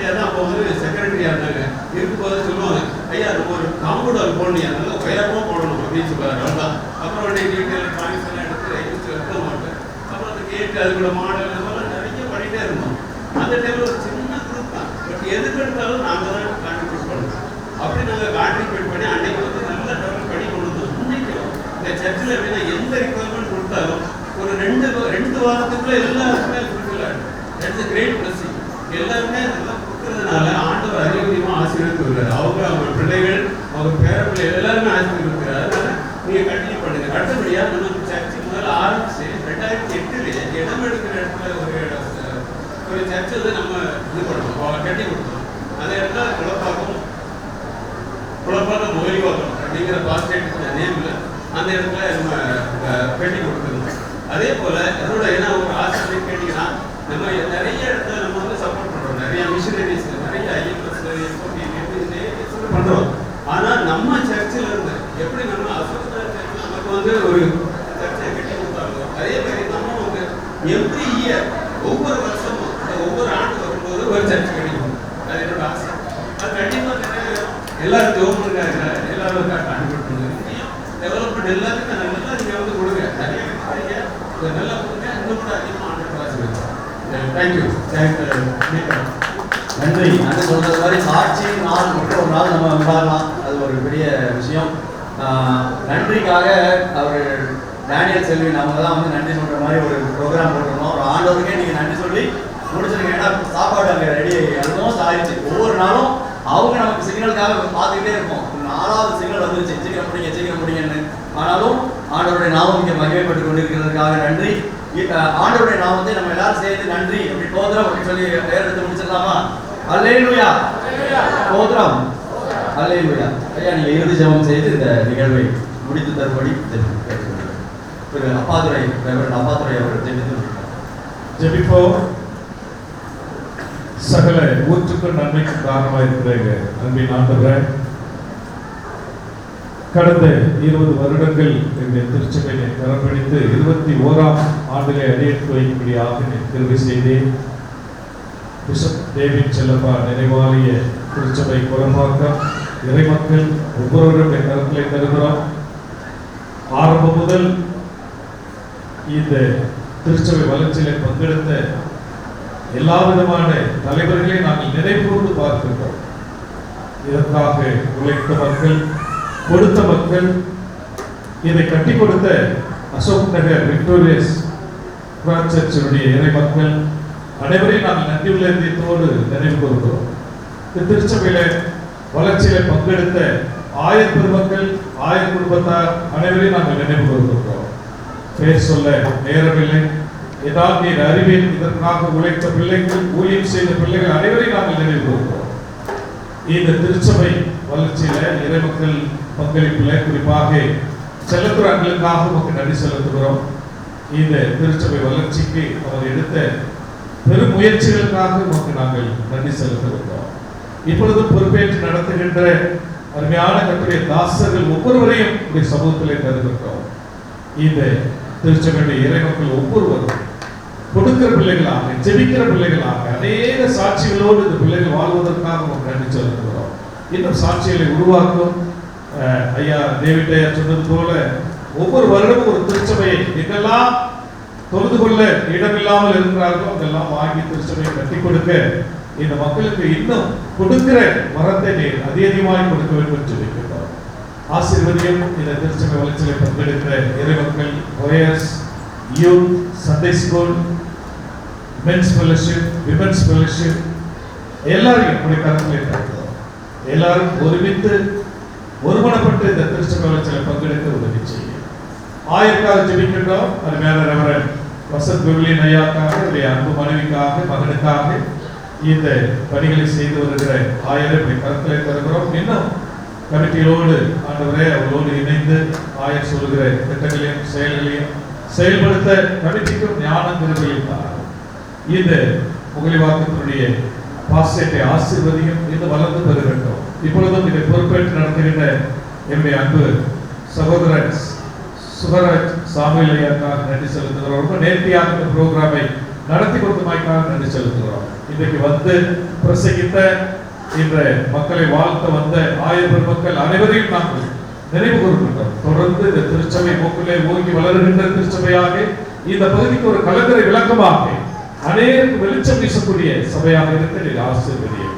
தான் அப்போ வந்து செக்ரட்டரியாக இருந்தாங்க. இருக்கும்போது சொல்லுவாங்க, ஐயா நம்ம ஒரு காம்பவுண்ட் போடணும், நல்லா உயரமாக போடணும் அப்படின்னு சொல்லுவாங்க. அவ்வளோதான். அப்புறம் உடனே டீட்டெயில் பாயிண்ட்ஸ் எல்லாம் எடுத்து எடுக்க மாட்டேன். அப்புறம் அந்த கேட்டு அதுக்குள்ள மாடல் இந்த மாதிரிலாம் நிறைய பண்ணிகிட்டே இருந்தோம். அந்த டைமில் ஒரு சின்ன குரூப் தான். பட் எதுக்கு எடுத்தாலும் நாங்கள் தான் கான்ட்ரிபியூட் பண்ணோம். அப்படி நாங்கள் கான்ட்ரிபியூட் பண்ணி அன்னைக்கு வந்து நல்லா டெவலப் பண்ணி கொண்டு வந்தோம். இன்னைக்கு இந்த சர்ச்சில் எப்படின்னா எந்த ரிக்வயர்மெண்ட் கொடுத்தாலும் ஒரு ரெண்டு வாரத்துக்குள்ள எல்லாருக்குமே ஃபுல்ஃபில் ஆகிடும். That's a great blessing. எல்லாருமே நல்லா கொடுக்கறதுனால ஆண்டவர் அதிகமாக ஆசீர்வதித்து வருகிறார். அவங்க பிள்ளைகள் அவங்க பேரப்பிள்ளை எல்லாருமே ஆசீர்வதிக்கிறார். அதனால நீங்கள் கண்டினியூ பண்ணுங்க. அடுத்தபடியாக நம்ம சர்ச்சு முதல்ல ஆரம்பிச்சு 2008 இடம் எடுக்கிற இடத்துல ஒரு சர்ச்சு வந்து நம்ம இது பண்ணோம், கட்டி கொடுத்தோம். அந்த இடத்துல குழப்பாக்கம் மொழிவாக்கம் அப்படிங்கிற பாஸ்டேட் நேமில் அந்த இடத்துல நம்ம கட்டி கொடுத்துருந்தோம். அதே போல் அதோட என்ன ஒரு ஆசை கேட்டிங்கன்னா, நம்ம நிறைய இடத்துல நம்ம வந்து சப்போர்ட் பண்ணுறோம். நிறைய மிஷினரிஸ், நிறைய ஐஎம்எஸ் பண்ணுறோம். ஆனால் நம்ம சர்ச்சில் இருந்து எப்படி நம்ம அசோசியேட் சர்ச்சில் நமக்கு வந்து ஒரு சர்ச்சை கட்டி கொடுத்தாங்க, அதே மாதிரி நம்ம வந்து எவ்ரி இயர் ஒவ்வொரு வருஷமும் ஒவ்வொரு ஆண்டு வரும்போது ஒரு சர்ச்சை கிடைக்கும். அது என்னோட ஆசை. அது கண்டிப்பாக எல்லாரும் ஜோம் இருக்காங்க, எல்லாரும் கான்ட்ரிபியூட் பண்ணுங்க. டெவலப்மெண்ட் எல்லாத்துக்கும் நல்லா நீங்கள் வந்து கொடுங்க. நிறைய நல்லா கொடுங்க. இன்னும் கூட அதிகமாக ஆண்டு வாசிக்கிறோம். தேங்க்யூ. நன்றி. அது சொல்றது மாதிரி சாட்சியின் நாள் மட்டும் ஒரு நாள் நம்ம விடாதலாம், அது ஒரு பெரிய விஷயம். நன்றிக்காக அவர் டேனியல் செல்வின் அவங்க தான் வந்து நன்றி சொல்கிற மாதிரி ஒரு ப்ரோக்ராம் போட்டிருந்தோம். ஒரு ஆண்டவருக்கே நீங்கள் நன்றி சொல்லி முடிச்சிருங்க. ஏன்னா சாப்பாடு அங்கே ரெடி ஆல்மோஸ்ட் ஆயிடுச்சு. ஒவ்வொரு நாளும் அவங்க நமக்கு சிக்னலுக்காக பார்த்துக்கிட்டே இருப்போம். 4வது சிக்னல் வந்துருச்சு, சீக்கிரம் முடிங்கன்னு. ஆனாலும் ஆண்டவருடைய நாமம் இங்கே மகிமைப்பட்டு கொண்டிருக்கிறதுக்காக நன்றி. ஆண்டவருடைய நாமத்தை நம்ம எல்லாரும் சேர்ந்து நன்றி அப்படி தோத்திரம் அப்படின்னு சொல்லி பேர் எடுத்து முடிச்சிடலாமா? அல்லேலூயா, தோத்திரம், அல்லேலூயா. ஐயா நீங்கள் இறுதி ஜெபம் செய்து இந்த நிகழ்வை முடித்து தரும்படி அப்பாதுரை அவர்கள் ஜெபிப்போம். சகல ஊற்றுக்கும் நன்மைக்கும் காரணமாக இருக்கிற அன்பின் ஆண்டவரே, கடந்த 20 வருடங்கள் என்னுடைய திருச்சபையை கரம்பிடித்து 21ஆம் ஆண்டிலே அடியெடுத்து வைக்கும்படியாக கிருபை செய்தேன். பிஷப் டேவிட் செல்லப்பா நிறைவாலிய திருச்சபை குரம்பாக்கம் இறைமக்கள் ஒவ்வொருவருடைய கருத்திலே தருகிறோம். ஆரம்பம் முதல் இந்த திருச்சபை வளர்ச்சியிலே பங்கெடுத்த எல்லா விதமான தலைவர்களை நாங்கள் நினைவுகூர்ந்து பார்க்கிறோம். இதற்காக உழைத்த மக்கள், கொடுத்த மக்கள், இதை கட்டி கொடுத்த அசோக் நகர் விக்டோரியஸ் சர்ச்சினுடைய இறை மக்கள் அனைவரையும் நாங்கள் நன்றியுள்ள இதயத்தோடு நினைவு கூறுகிறோம். இந்த திருச்சபையில வளர்ச்சியில பங்கெடுத்த 1000 பெருமக்கள், 1000 குடும்பத்தார் அனைவரையும் நாங்கள் நினைவு கூறுகிறோம். பெயர் சொல்ல நேரமில்லை. ஏதாவது நீர் அறிவியல் இதற்காக உழைத்த பிள்ளைகள், ஊழியம் செய்த பிள்ளைகள் அனைவரையும் நாங்கள் நினைவு கூறுகிறோம். இந்த திருச்சபை வளர்ச்சியில இறைமக்கள் பங்களிப்புல குறிப்பாக செல்லத்துறாங்களுக்காக நமக்கு நன்றி செலுத்துகிறோம். இந்த திருச்சபை வளர்ச்சிக்கு அவர் எடுத்த பெரும் முயற்சிகளுக்காக நமக்கு நாங்கள் நன்றி செலுத்துகிறோம். இப்பொழுதும் பொறுப்பேற்று நடத்துகின்ற அருமையான கர்த்தருடைய தாசர்கள் ஒவ்வொருவரையும் இந்த சமூகத்திலே கருதுகிறோம். இந்த திருச்சபையுடைய இறைமக்கள் ஒவ்வொருவரும் கொடுக்கிற பிள்ளைகளாக, ஜெபிக்கிற பிள்ளைகளாக, அநேக சாட்சிகளோடு இந்த பிள்ளைகள் வாழ்வதற்காக நமக்கு நன்றி செலுத்துகிறோம். இன்னும் சாட்சிகளை உருவாக்கும் ஐயா டேவிட் ஐயா சொன்னது போல ஒவ்வொரு வருடமும் ஒரு திருச்சபையை எங்கெல்லாம் தொழுது கொள்ள இடமில்லாமல் இருக்கிறார்களோ அதெல்லாம் வாங்கி திருச்சபையை கட்டி கொடுக்க இந்த மக்களுக்கு இன்னும் கொடுக்கிற வரத்தை நீர் அதிகமாய் கொடுக்க வேண்டும் என்று சொல்லியிருக்கிறோம். ஆசீர்வதியும் இந்த திருச்சபை வளர்ச்சியை பங்கெடுக்கிற இறைமக்கள், choirs, youth, Sunday school, men's fellowship, women's fellowship எல்லாரையும் இப்படி கருத்தில் இருக்கிறோம். எல்லாரும் ஒருமித்து ஒருமனப்பட்டு இந்த திருச்சபை வளர்ச்சியில் பங்கெடுக்க உதவி செய்யும். ஆயருக்காக ஜெபிக்கின்றோம். அருமையான ரெவரண்ட் வசந்த் விவிலியன் ஐயாக்காக, அவருடைய அன்பு மனைவிக்காக, மகனுக்காக இந்த பணிகளை செய்து வருகிற ஆயரை கருத்திலே தருகிறோம். இன்னும் கமிட்டிகளோடு ஆண்டவரே அவர்களோடு இணைந்து ஆயர் சொல்லுகிற திட்டங்களையும் செயல்களையும் செயல்படுத்த கமிட்டிக்கும் ஞானம் திருவிழித்தார். இந்த முகலிவாக்கத்தினுடைய பாஸ்டேட்டை ஆசீர்வதியும் இது வளர்ந்து பெறுகின்றோம். இப்பொழுதும் இதை பொறுப்பேற்று நடத்துகின்ற என்னுடைய அன்பு சகோதரர் சுகராஜ் சாமுவேல் ஐயாக்காக நன்றி செலுத்துகிறோம். ரொம்ப நேர்த்தியாக இந்த ப்ரோக்ராமை நடத்தி கொடுத்தமைக்காக நன்றி செலுத்துகிறோம். இன்றைக்கு வந்து பிரசங்கித்த இந்த மக்களை வாழ்த்த வந்த 1000 பெருமக்கள் அனைவரையும் நாங்கள் நினைவு கூறுகின்றோம். தொடர்ந்து இந்த திருச்சபை போக்கிலே ஓங்கி வளர்கின்ற திருச்சபையாக இந்த பகுதிக்கு ஒரு கலங்கரை விளக்கமாக அநேகருக்கு வெளிச்சம் வீசக்கூடிய சபையாக இருக்க ஆசீர்வதியும்.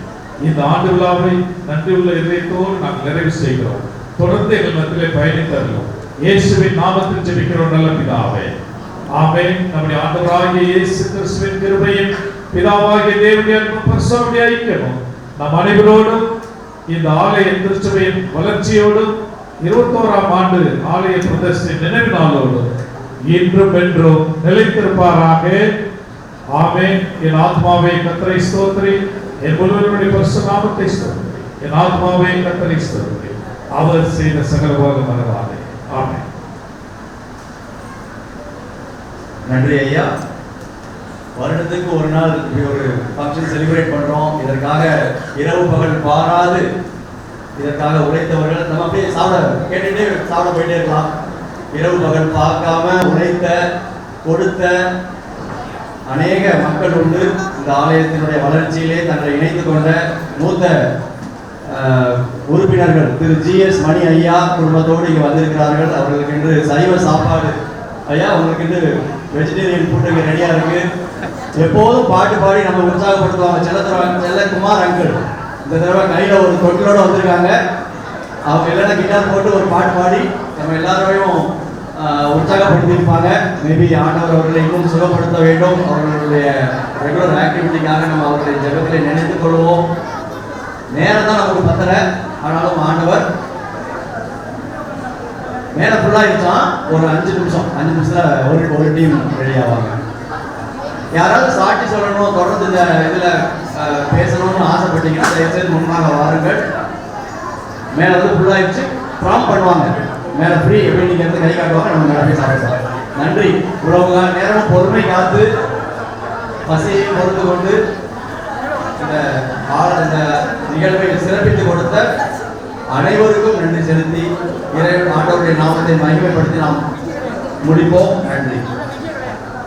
இந்த ஆண்டு விழாவை நன்றியுள்ள இதயத்தோடு நாங்கள் நிறைவு செய்கிறோம். தொடர்ந்து எங்கள் மத்தியிலே பயணித்தருகிறோம். இயேசுவின் நாமத்தில் ஜெபிக்கிறோம் நல்ல பிதாவே, ஆமென். நம்முடைய ஆண்டவராகிய இயேசு கிறிஸ்துவின் கிருபையும் பிதாவாகிய தேவனுடைய அன்பும் பரிசுத்த ஐக்கியமும் நம் அனைவரோடும் இந்த ஆலய திருச்சபையின் வளர்ச்சியோடும் 21ஆம் ஆண்டு ஆலய பிரதிஷ்டை நினைவு நாளோடும் இன்றும் என்றும் நிலைத்திருப்பாராக. ஆமென். என் ஆத்மாவே கர்த்தரை ஸ்தோத்திரி, என் முழுவதுடைய பரிசுத்த நாமத்தை ஸ்தோத்திரி. என் ஆத்மாவே கர்த்தரை ஸ்தோத்திரி, அவர் செய்த சகல உபகாரங்களை மறவாதே. ஆமென். நன்றி ஐயா. வருடத்துக்கு ஒரு நாள் ஒரு ஃபங்க்ஷன் செலிப்ரேட் பண்றோம். இதற்காக இரவு பகல் பாராது இதற்காக உழைத்தவர்கள் நம்ம அப்படியே சாப்பிட கேட்டுட்டே சாப்பிட போயிட்டே இருக்கலாம். இரவு பகல் பார்க்காம உழைத்த கொடுத்த அநேக மக்கள் உண்டு. இந்த ஆலயத்தினுடைய வளர்ச்சியிலே தங்களை இணைத்து கொண்ட மூத்த உறுப்பினர்கள் திரு GS மணி ஐயா குடும்பத்தோடு இங்கே வந்திருக்கிறார்கள். அவர்களுக்கு என்று சைவ சாப்பாடு ஐயா, உங்களுக்கு என்று வெஜிடேரியன் ஃபுட் இங்கே ரெடியாக இருக்கு. எப்போதும் பாட்டு பாடி நம்ம உற்சாகப்படுத்துவாங்க. செல்லகுமார் அங்கிள் இந்த தடவை கையில் ஒரு தொட்டிலோட வந்திருக்காங்க. அவங்க இல்லைன்னா கிட்டார் போட்டு ஒரு பாட்டு பாடி நம்ம எல்லாரையும் உற்சாகப்படுத்தியிருப்பாங்க. மேபி ஆண்டவர் அவர்களை இன்னும் சுகப்படுத்த வேண்டும். அவர்களுடைய ரெகுலர் ஆக்டிவிட்டிக்காக நம்ம அவர்களை ஜெபத்திலே நினைத்துக் கொள்வோம். நேரம் தான் நமக்கு பத்தலை, ஆனாலும் ஆண்டவர் மேலே ஃபுல்லாக இருக்கான். ஒரு 5 நிமிஷத்தில் ஒரு டீம் ரெடி ஆவாங்க. யாராவது சாட்சி சொல்லணும், தொடர்ந்து இந்த இதில் பேசணும்னு ஆசைப்பட்டீங்கன்னா தயவுசெய்து முன்னாக வாருங்கள். மேலே வந்து ஃபுல்லாகிடுச்சு ப்ராம் பண்ணுவாங்க. மேலே ஃப்ரீ எப்படி நீங்கள் இருந்து கை காட்டுவாங்க, நம்ம மேலே போய் சாப்பிடுவோம். நன்றி. இவ்வளவு நேரம் பொறுமை காத்து பசியை பொறுத்து கொண்டு இந்த நிகழ்வை சிறப்பித்து கொடுத்த அனைவருக்கும் நன்றி செலுத்தி இறைவன் ஆண்டவருடைய நாமத்தை மகிமைப்படுத்தி நாம் முடிப்போம். நன்றி.